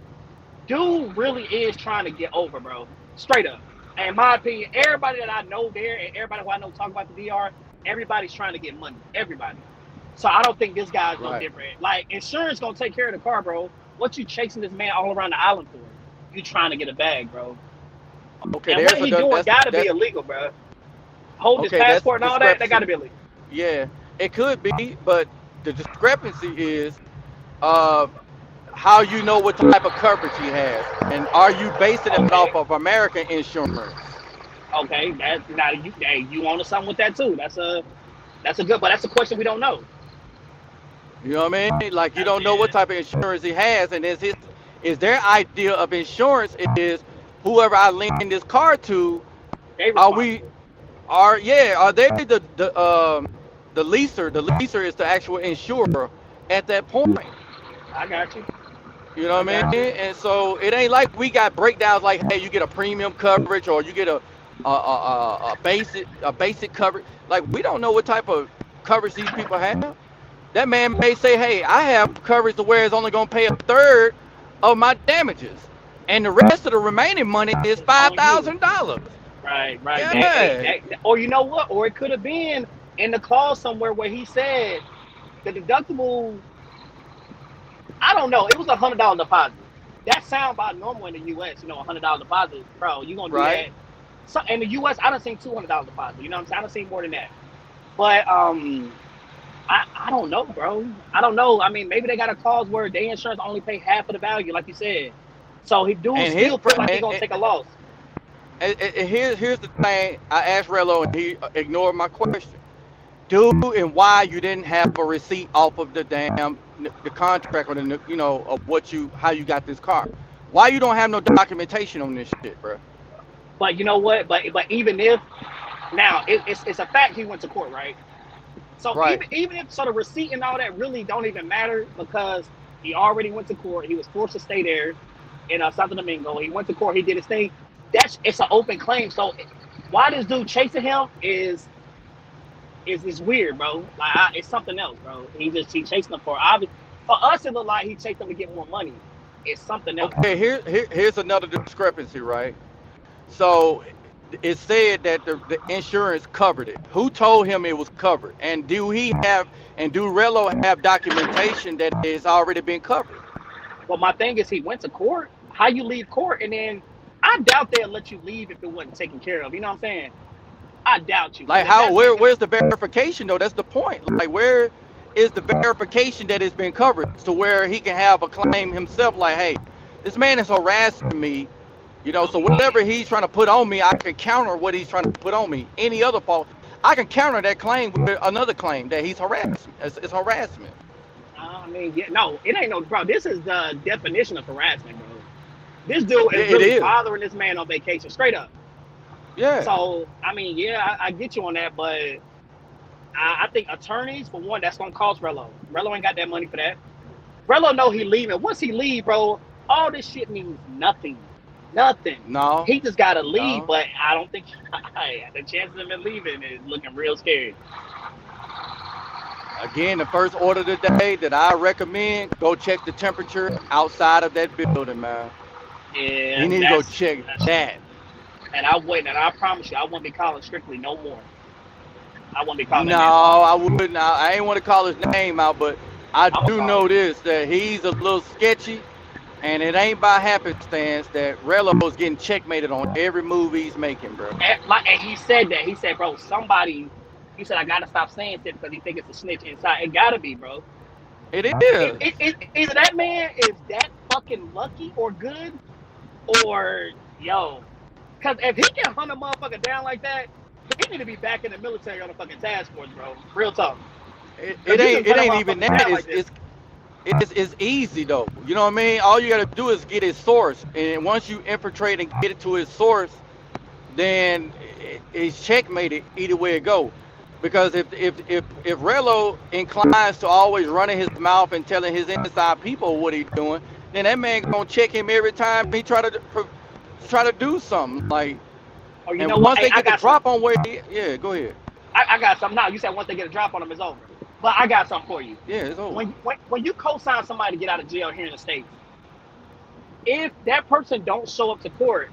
Dude really is trying to get over, bro. Straight up. And in my opinion, everybody that I know there and everybody who I know talk about the DR, everybody's trying to get money. Everybody. So I don't think this guy's no Right. different. Like insurance gonna take care of the car, bro. What you chasing this man all around the island for? You trying to get a bag, bro. Okay, And what there's a he doing gotta be that's illegal, bro. Holding his okay. That's passport and all that, that discrepancy. gotta be illegal. Yeah, it could be, but the discrepancy is uh how you know what type of coverage he has, and are you basing it off Okay, of American insurance? okay. That now you hey, you on to something with that too. That's a good, but that's a question we don't know. You know what I mean? Like you That's don't know what it. type of insurance he has, and is their idea of insurance is whoever I lend this car to, They are we responsible. are they the leaser? The leaser is the actual insurer at that point. I got you. You know I what I got you. mean? And so it ain't like we got breakdowns like, hey, you get a premium coverage or you get a basic coverage. Like we don't know what type of coverage these people have. That man may say, hey, I have coverage to where it's only gonna pay a third of my damages, and the rest of the remaining money is It's five on you. thousand dollars. Right, right. Yeah, Or you know what? Or it could have been in the clause somewhere where he said the deductible. I don't know. It was $100 deposit. That sound about normal in the U.S. You know, $100 deposit, bro. You gonna do right. that? So in the U.S., I done seen $200 deposit. You know what I'm saying? I done seen more than that. But I don't know, bro. I don't know. I mean, maybe they got a clause where their insurance only pay half of the value, like you said. So he do And his still feel like he gonna take a loss. here's the thing. I asked Rello and he ignored my question. Do and why you didn't have a receipt off of the contract or the of what you how you got this car? Why you don't have no documentation on this shit, bro? But you know what? But even if now it's a fact he went to court, right? So Right. even if so the receipt and all that really don't even matter because he already went to court. He was forced to stay there in Santo Domingo. He went to court. He did his thing. It's an open claim. So why this dude chasing him is weird, bro. Like it's something else, bro. He chasing him for obvious. For us, it look like he chased him to get more money. It's something else. Okay, here's another discrepancy, right? So it said that the insurance covered it. Who told him it was covered? And do Rello have documentation that it's already been covered? But my thing is, he went to court. How you leave court and then I doubt they'll let you leave if it wasn't taken care of. You know what I'm saying? I doubt you because Like if how that's the where's the verification though? That's the point. Like where is the verification that it's been covered to where he can have a claim himself like, hey, this man is harassing me, so whatever he's trying to put on me, I can counter what he's trying to put on me. Any other fault, I can counter that claim with another claim that he's harassing. It's harassment. I mean, yeah, no, it ain't no, bro. This is the definition of harassment, bro. This dude Yeah, is it really is. bothering this man on vacation, straight up. Yeah. So, I mean, yeah, I get you on that, but I think attorneys, for one, that's gonna cost Rello. Rello ain't got that money for that. Rello know he leaving. Once he leave, bro, all this shit means nothing. Nothing. No. He just gotta leave, No. but I don't think the chances of him leaving is looking real scary. Again, the first order of the day that I recommend, go check the temperature outside of that building, man. You And need to go check that's that. and I wait, and I promise you, I won't be calling Strictly no more. I won't be calling No, that man no more. I wouldn't. I ain't want to call his name out, but I I'm gonna do call know him. this that he's a little sketchy, and it ain't by happenstance that Rello's getting checkmated on every move he's making, bro. And he said that. He said, bro, somebody. He said I gotta stop saying shit because he think it's a snitch inside. It gotta be, bro. It is. Either that man is that fucking lucky or good, or yo, because if he can hunt a motherfucker down like that, he need to be back in the military on a fucking task force, bro. Real talk. It, Because it you ain't. can It hunt a ain't even motherfucker that. down like this. It's easy though. You know what I mean? All you gotta do is get his source, and once you infiltrate and get it to his source, then it's checkmated either way it go. Because if Rello inclines to always running his mouth and telling his inside people what he's doing, then that man gonna check him every time he try to do something. Like, Or you and know what? once Hey, they I get the got some. drop on yeah, go ahead. I got something now. You said once they get a drop on them, it's over. But I got something for you. Yeah, it's over. When you co-sign somebody to get out of jail here in the States, if that person don't show up to court,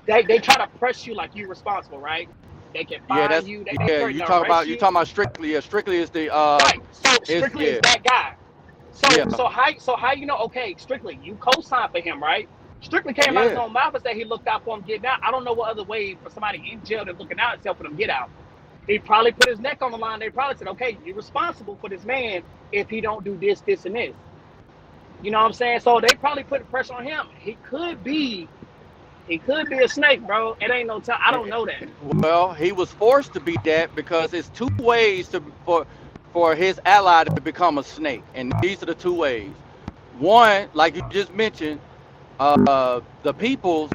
they try to press you like you're responsible, right? They can Yeah, find that's you. They yeah. threaten to arrest you. You talking about Strictly? Yeah, Strictly is the Right. So is Strictly is that guy. yeah, So how you know? Okay, Strictly, you co-signed for him, right? Strictly came out his yeah. own mouth and said he looked out for him getting out. I don't know what other way for somebody in jail that's looking out except for them get out. He probably put his neck on the line. They probably said, okay, you're responsible for this man if he don't do this, this, and this. You know what I'm saying? So they probably put pressure on him. He could be a snake, bro. It ain't no time. I don't know that. Well, he was forced to be that because it's two ways for his ally to become a snake, and these are the two ways. One, like you just mentioned, the people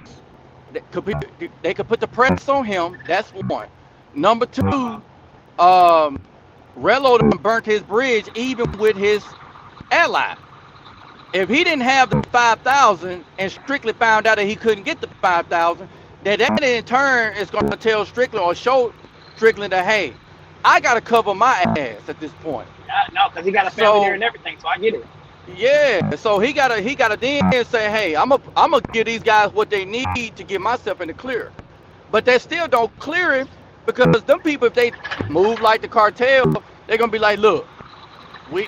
they could put the press on him. That's one. Number Uh-huh. two, Rello done burnt his bridge even with his ally. If he didn't have the 5,000 and Strictly found out that he couldn't get the 5,000, then that in turn is going to tell Strictly or show Strickland that, hey, I got to cover my ass at this point. No, because he got a family there and everything, so I get it. Yeah, so he gotta then say, hey, I'm gonna give these guys what they need to get myself in the clear. But they still don't clear him because them people, if they move like the cartel, they're gonna be like, look, we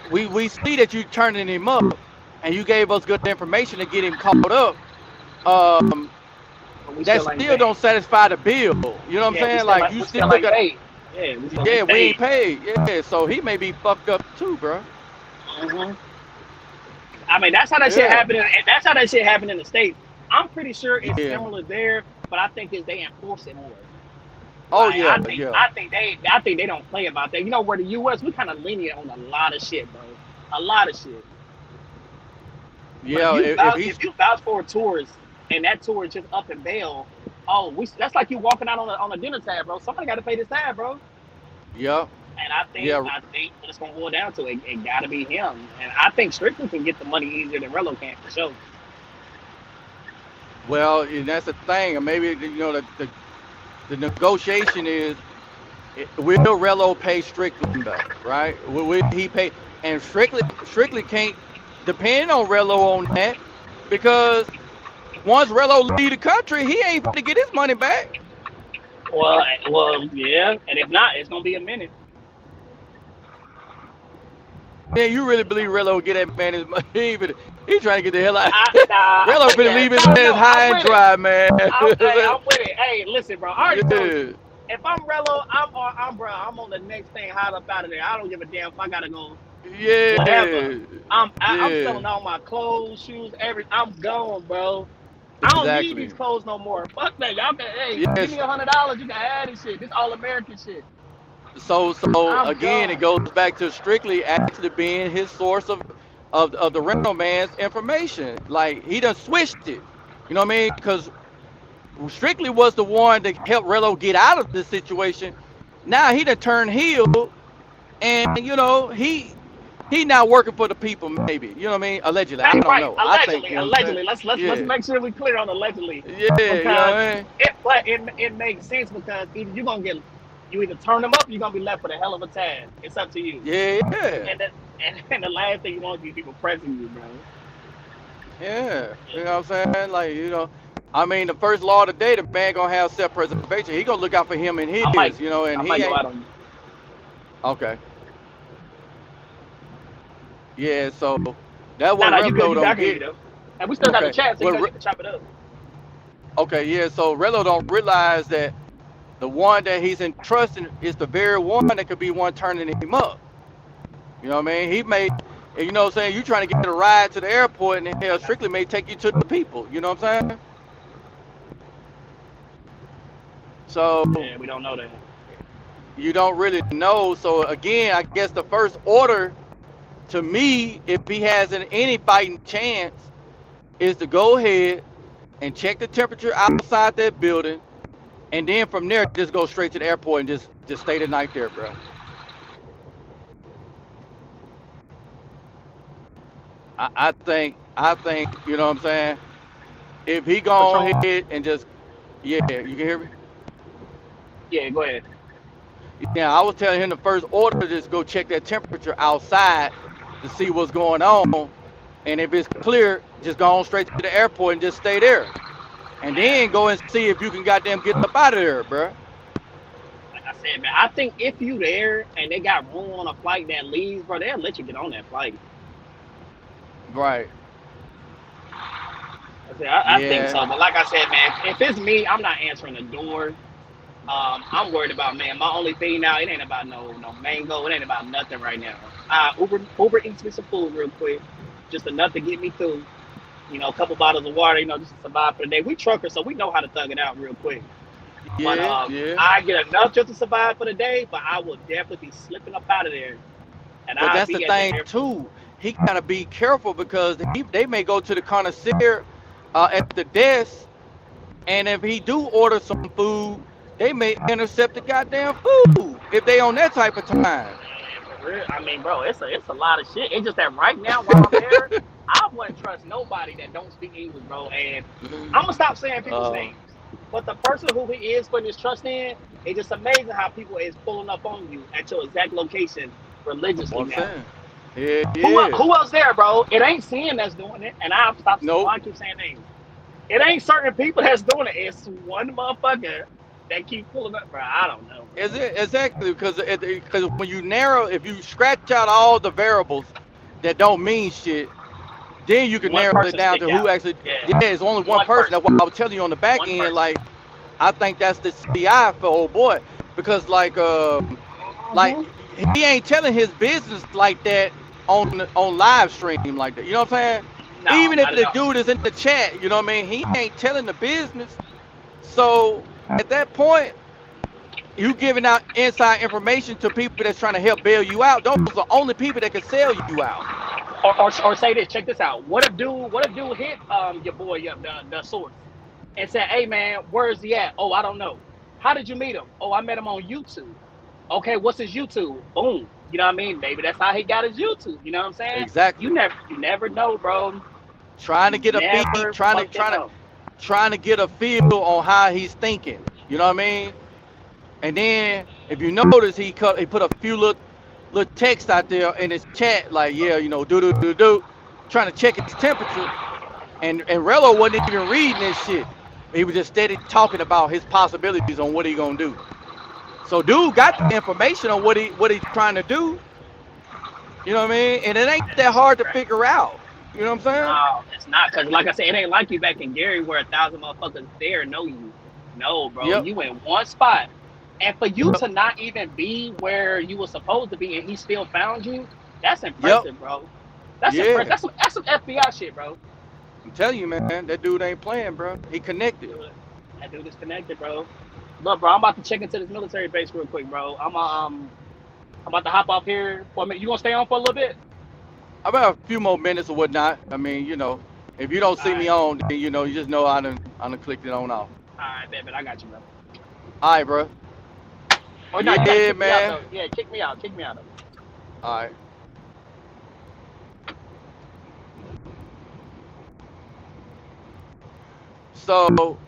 see that you turning him up and you gave us good information to get him caught up. That still don't satisfy the bill. You know what I'm saying? Like you still look at we ain't paid. Yeah, so he may be fucked up too, bro. Mm-hmm. I mean, that's how that shit happened. That's how that shit happened in the States. I'm pretty sure it's similar there, but I think they enforce it more. Oh, like, I think they don't play about that. You know, where the U.S. we kind of lenient on a lot of shit, bro. A lot of shit. Yeah, if you vouch for a tourist and that tour is just up and bail, that's like you walking out on a dinner tab, bro. Somebody got to pay this tab, bro. Yeah. And I think it's gonna boil down to it gotta be him. And I think Strickland can get the money easier than Rello can for sure. Well, and that's the thing. And maybe the negotiation is, will Rello pay Strickland back, right? Will he pay? And Strickland can't depend on Rello on that because once Rello leave the country, he ain't going to get his money back. Well, yeah. And if not, it's gonna be a minute. Man, you really believe Rello will get that man his money? He's trying to get the hell out. Rello finna leave his ass high and dry, man. I'm with it. Hey, listen, bro. I already told you. If I'm Rello, I'm on the next thing hot up out of there. I don't give a damn if I gotta go. Yeah. Whatever. I'm selling all my clothes, shoes, everything. I'm gone, bro. I don't need these clothes no more. Fuck that. Y'all can, give me $100. You can have this shit. This all American shit. So again, it goes back to Strictly actually being his source of the rental man's information. Like he done switched it. You know what I mean? Because Strictly was the one that helped Rello get out of this situation. Now he done turned heel, and he now working for the people. Maybe you know what I mean? Allegedly, I don't know. Allegedly. Let's make sure we clear on allegedly. Yeah, you know what I mean? It makes sense because either you're gonna get. You either turn them up, you're gonna be left with a hell of a tab. It's up to you. Yeah. And the last thing you want to be people pressing you, bro. Yeah. You know what I'm saying? Like, I mean, the first law of the day, the man gonna have self-preservation. He gonna look out for him and his, and he ain't. Go out on you. Okay. Yeah, so that's what Rello don't get. And we still got the chat, so you can chop it up. Okay, yeah. So Rello don't realize that the one that he's entrusting is the very one that could be one turning him up. You know what I mean? He may, you know what I'm saying? You trying to get a ride to the airport and hell, Strictly may take you to the people. You know what I'm saying? So yeah, we don't know that. You don't really know. So again, I guess the first order to me, if he has any fighting chance, is to go ahead and check the temperature outside that building. And then from there, just go straight to the airport and just stay the night there, bro. I think, you know what I'm saying? If he go ahead and just, you can hear me? Yeah, go ahead. Yeah, I was telling him the first order to just go check that temperature outside to see what's going on. And if it's clear, just go on straight to the airport and just stay there. And then go and see if you can goddamn get up out of there, bro. said, man, I think if you there and they got room on a flight that leaves, bro, they'll let you get on that flight. Right. I think Yeah. so. But like I said, man, if it's me, I'm not answering the door. I'm worried about, man. My only thing now, it ain't about no mango. It ain't about nothing right now. Uber eats me some food real quick, just enough to get me through. You know, a couple bottles of water, you know, just to survive for the day. We truckers, so we know how to thug it out real quick. But Yeah. Yeah. I get enough just to survive for the day, but I will definitely be slipping up out of there, and But I'll that's the be at the thing airport. too. He gotta be careful because they may go to the connoisseur at the desk, and if he do order some food, they may intercept the goddamn food if they on that type of time. For real. I mean, bro, it's a lot of shit. It's just that right now, while I'm there, I wouldn't trust nobody that don't speak English, bro. And I'm gonna stop saying people's uh, names. But the person who he is putting his trust in, it's just amazing how people is pulling up on you at your exact location that's religiously what I'm now. saying. Yeah. Yeah. Who else there, bro? It ain't seeing that's doing it, and I'll stop. Nope. Why I keep saying names? It ain't certain people that's doing it. It's one motherfucker that keep pulling up, bro. I don't know, Is bro. it exactly because when you narrow, if you scratch out all the variables that don't mean shit, then you can One narrow it person down stick to who out. actually. Yeah, Yeah, it's only one one person. person. That's what I was telling you on the back One end. person. Like I think that's the CI for old boy because like he ain't telling his business like that on live stream like that. You know what I'm saying? No, Even if not at the all. dude is in the chat, you know what I mean? He ain't telling the business. So at that point, you giving out inside information to people that's trying to help bail you out. Those are the only people that can sell you out. Or say this. Check this out. What if dude hit your boy up the source and said, "Hey man, where's he at? Oh, I don't know. How did you meet him? Oh, I met him on YouTube. Okay, what's his YouTube? Boom. You know what I mean? Maybe that's how he got his YouTube. You know what I'm saying? Exactly. You never know, bro. Trying to You get a feed, never fucking know. trying to get a feel on how he's thinking. You know what I mean? And then if you notice, he put a few little text out there in his chat like, yeah, you know, do, trying to check his temperature. And Rello wasn't even reading this shit. He was just steady talking about his possibilities on what he gonna do. So dude got the information on what he's trying to do. You know what I mean? And it ain't that That's hard to crazy. figure out. You know what I'm saying? No, it's not. Cause like I said, it ain't like you back in Gary where 1,000 motherfuckers there know you. No, bro, Yep. you in one spot, and for you Yep. to not even be where you were supposed to be, and he still found you, that's Yep. impressive, bro. That's impressive. Yeah. That's some FBI shit, bro. I'm telling you, man, that dude ain't playing, bro. He connected. That dude is connected, bro. Look, bro, I'm about to check into this military base real quick, bro. I'm about to hop off here for a minute. You gonna stay on for a little bit? About a few more minutes or whatnot. I mean, you know, if you don't All see me right, on, then you know, you just know I done clicked it on off. all right, bet, I got you, bro. All right, bro. Or no, you gotta Yeah, kick me out man. though. Yeah, kick me out though. All right. So,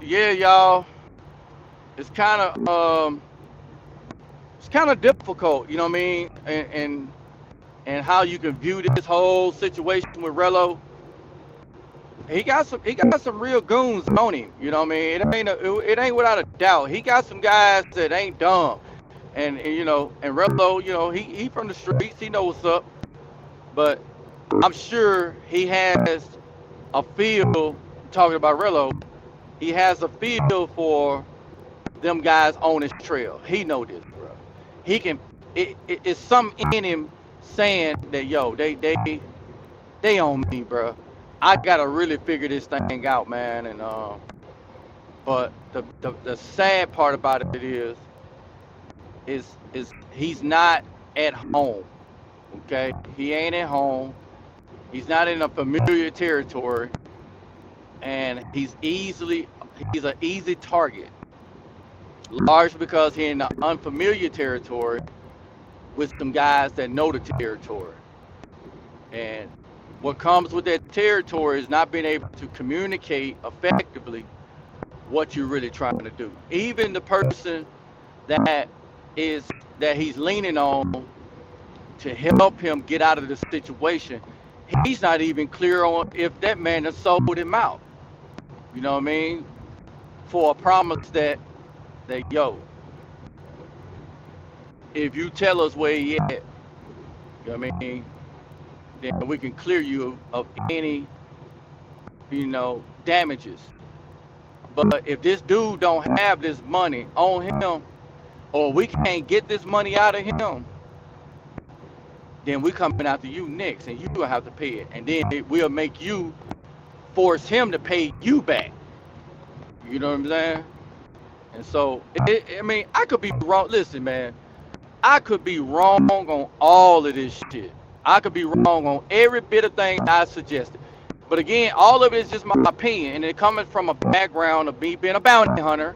yeah, y'all, it's kind of it's kind of difficult, you know what I mean, and how you can view this whole situation with Rello. He got some real goons on him. You know what I mean? It ain't without a doubt. He got some guys that ain't dumb, and you know, and Rello, you know, he from the streets. He know what's up. But I'm sure he has a feel. Talking about Rello, he has a feel for them guys on his trail. He know this, bro. He can. It's something in him saying that yo, they on me, bro. I gotta really figure this thing out, man. And but the sad part about it is he's not at home. Okay, he ain't at home. He's not in a familiar territory, and he's an easy target. Large because he's in the unfamiliar territory with some guys that know the territory. And what comes with that territory is not being able to communicate effectively what you're really trying to do. Even the person that is that he's leaning on to help him get out of the situation, he's not even clear on if that man has sold him out. You know what I mean? For a promise that yo, if you tell us where he at, you know what I mean, then we can clear you of any, damages. But if this dude don't have this money on him, or we can't get this money out of him, then we coming after you next, and you will have to pay it, and then we'll make you force him to pay you back. You know what I'm saying? And so, I mean, I could be wrong. Listen, man, I could be wrong on all of this shit. I could be wrong on every bit of thing I suggested. But again, all of it is just my opinion, and it coming from a background of me being a bounty hunter.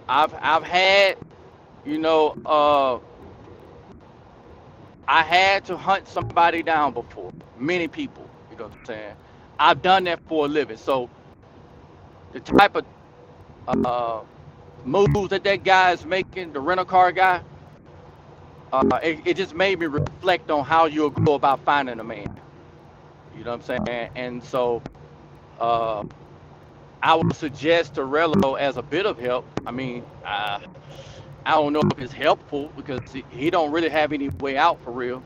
I've had, I had to hunt somebody down before. Many people, you know what I'm saying? I've done that for a living. So the type of moves that guy is making, the rental car guy, it just made me reflect on how you'll go about finding a man. You know what I'm saying? And so I would suggest JRello as a bit of help. I mean, I don't know if it's helpful because he don't really have any way out for real.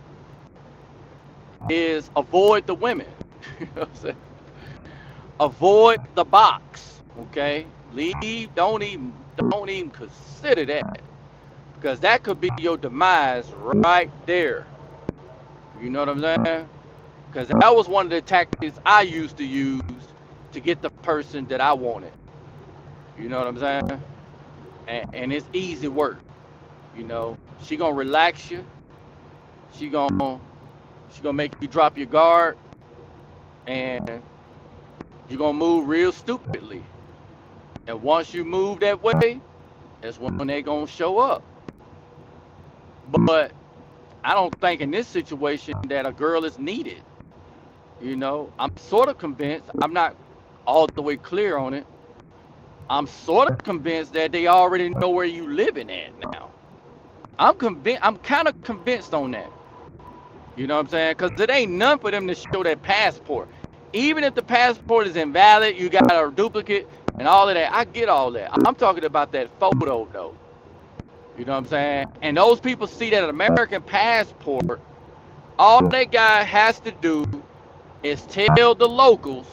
Is avoid the women. You know what I'm saying? Avoid the box. Okay? Leave. Don't even consider that, because that could be your demise right there. You know what I'm saying? Because that was one of the tactics I used to use to get the person that I wanted. You know what I'm saying? And it's easy work. She gonna relax you. She gonna make you drop your guard, and you're gonna move real stupidly. And once you move that way, that's when they gonna show up. But I don't think in this situation that a girl is needed. I'm sort of convinced. I'm not all the way clear on it. I'm sort of convinced that they already know where you living at now. I'm kind of convinced on that. You know what I'm saying? Because it ain't none for them to show that passport. Even if the passport is invalid, you got a duplicate and all of that. I get all that. I'm talking about that photo, though. You know what I'm saying? And those people see that American passport, all that guy has to do is tell the locals,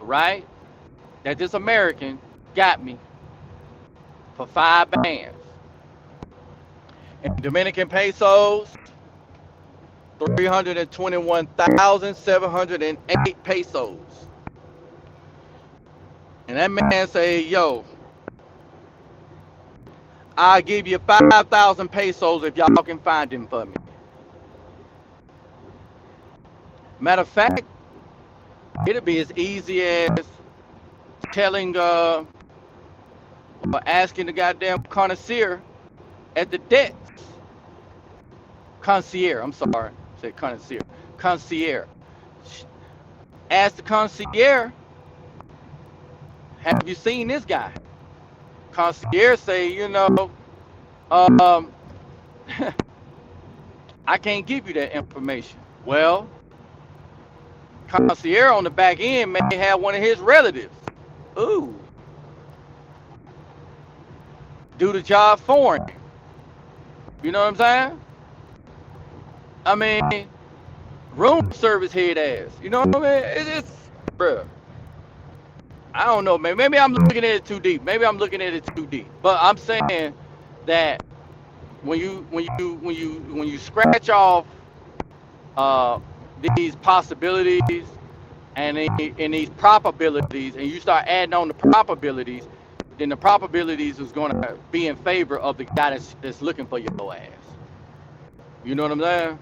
right, that this American got me for 5 bands. And Dominican pesos, 321,708 pesos. And that man say, yo, I'll give you 5,000 pesos if y'all can find him for me. Matter of fact, it'll be as easy as telling or asking the goddamn connoisseur at the debts. Concierge, I'm sorry, I said connoisseur. Concierge. Ask the concierge, have you seen this guy? Concierge say, I can't give you that information. Well, concierge on the back end may have one of his relatives. Ooh. Do the job for him. You know what I'm saying? I mean, room service head ass. You know what I mean? It's bruh. I don't know, man. Maybe I'm looking at it too deep. But I'm saying that when you scratch off these possibilities and these probabilities, and you start adding on the probabilities, then the probabilities is going to be in favor of the guy that's looking for your ass. You know what I'm saying?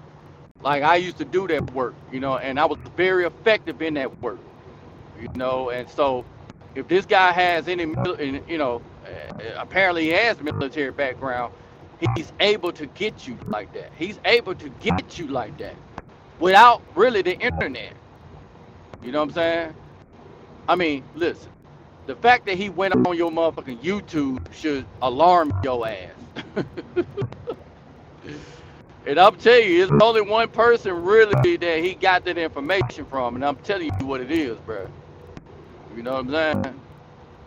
Like, I used to do that work, and I was very effective in that work, and so if this guy has any, apparently he has a military background, he's able to get you like that. Without really the internet. You know what I'm saying? I mean, listen, the fact that he went on your motherfucking YouTube should alarm your ass. And I'm telling you, it's only one person really that he got that information from, and I'm telling you what it is, bro. You know what I'm saying?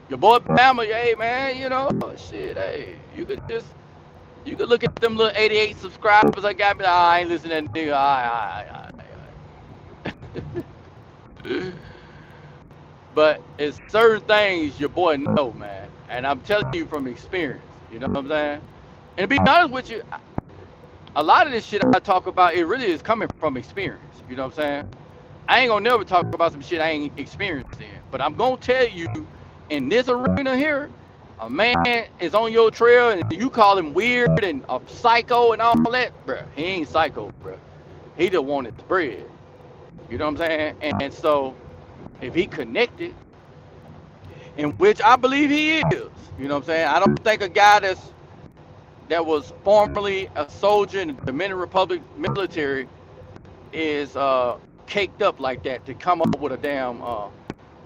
Your boy Bama, hey man, shit, hey, you could just You can look at them little 88 subscribers I got. Me, I ain't listening to that nigga. But it's certain things your boy know, man. And I'm telling you from experience. You know what I'm saying? And to be honest with you, a lot of this shit I talk about, it really is coming from experience. You know what I'm saying? I ain't gonna never talk about some shit I ain't experienced in. But I'm gonna tell you, in this arena here, a man is on your trail and you call him weird and a psycho and all that, bruh. He ain't psycho, bruh. He just wanted the bread. You know what I'm saying? And so if he connected, in which I believe he is, you know what I'm saying? I don't think a guy that was formerly a soldier in the Dominican Republic military is caked up like that to come up with a damn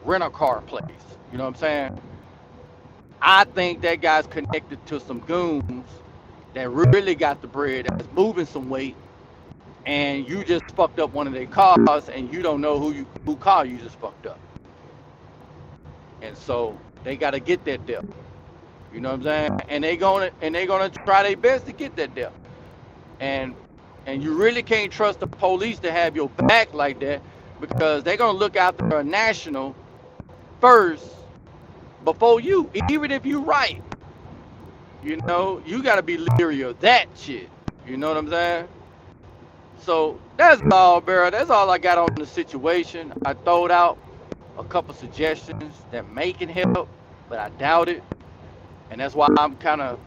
rental car place. You know what I'm saying? I think that guy's connected to some goons that really got the bread, that's moving some weight, and you just fucked up one of their cars, and you don't know who car you just fucked up. And so they got to get that deal. You know what I'm saying? And they gonna try their best to get that deal. And you really can't trust the police to have your back like that, because they're gonna look after a national first before you, even if you right. You know, you gotta be leery of that shit. You know what I'm saying? So that's all, bro. That's all I got on the situation. I throwed out a couple suggestions that may can help, but I doubt it. And that's why I'm kind of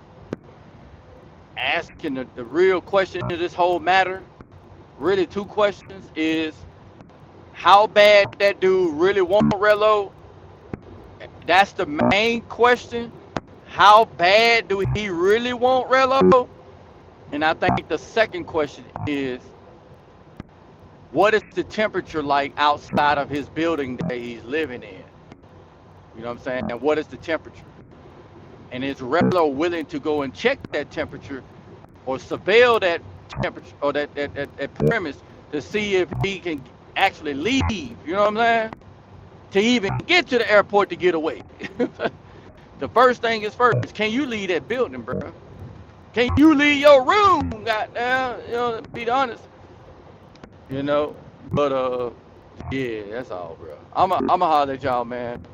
asking the real question to this whole matter. Really, two questions is how bad that dude really want Rello. That's the main question. How bad do he really want Rello? And I think the second question is, what is the temperature like outside of his building that he's living in? You know what I'm saying? And what is the temperature? And is Rello willing to go and check that temperature or surveil that temperature or that premise to see if he can actually leave? You know what I'm saying? To even get to the airport to get away. The first thing is first. Can you leave that building, bro? Can you leave your room? Goddamn, you know, to be honest. You know, but yeah, that's all, bro. I'ma holler at y'all, man.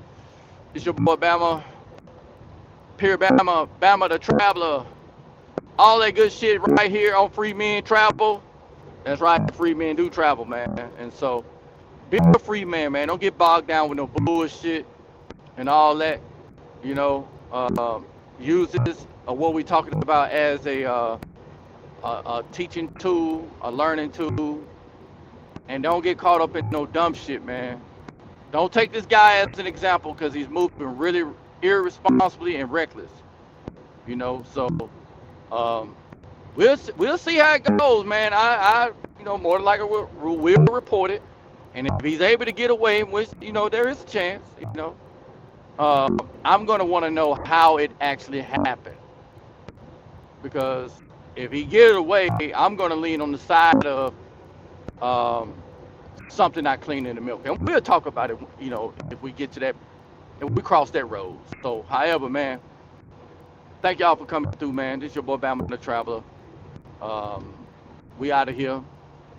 It's your boy Bama, Pure Bama, Bama the Traveler. All that good shit right here on Free Men Travel. That's right, free men do travel, man. And so, be a free man, man. Don't get bogged down with no bullshit and all that. You know, use this what we talking about as a teaching tool, a learning tool, and don't get caught up in no dumb shit, man. Don't take this guy as an example because he's moving really irresponsibly and reckless. You know, so we'll see how it goes, man. I you know, more than likely we'll report it, and if he's able to get away, which you know there is a chance, you know, I'm gonna want to know how it actually happened, because if he get away, I'm gonna lean on the side of something not clean in the milk, and we'll talk about it, you know, if we get to that, if we cross that road. So, however, man, thank y'all for coming through, man. This is your boy Bama the Traveler. We out of here.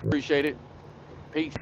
Appreciate it. Peace.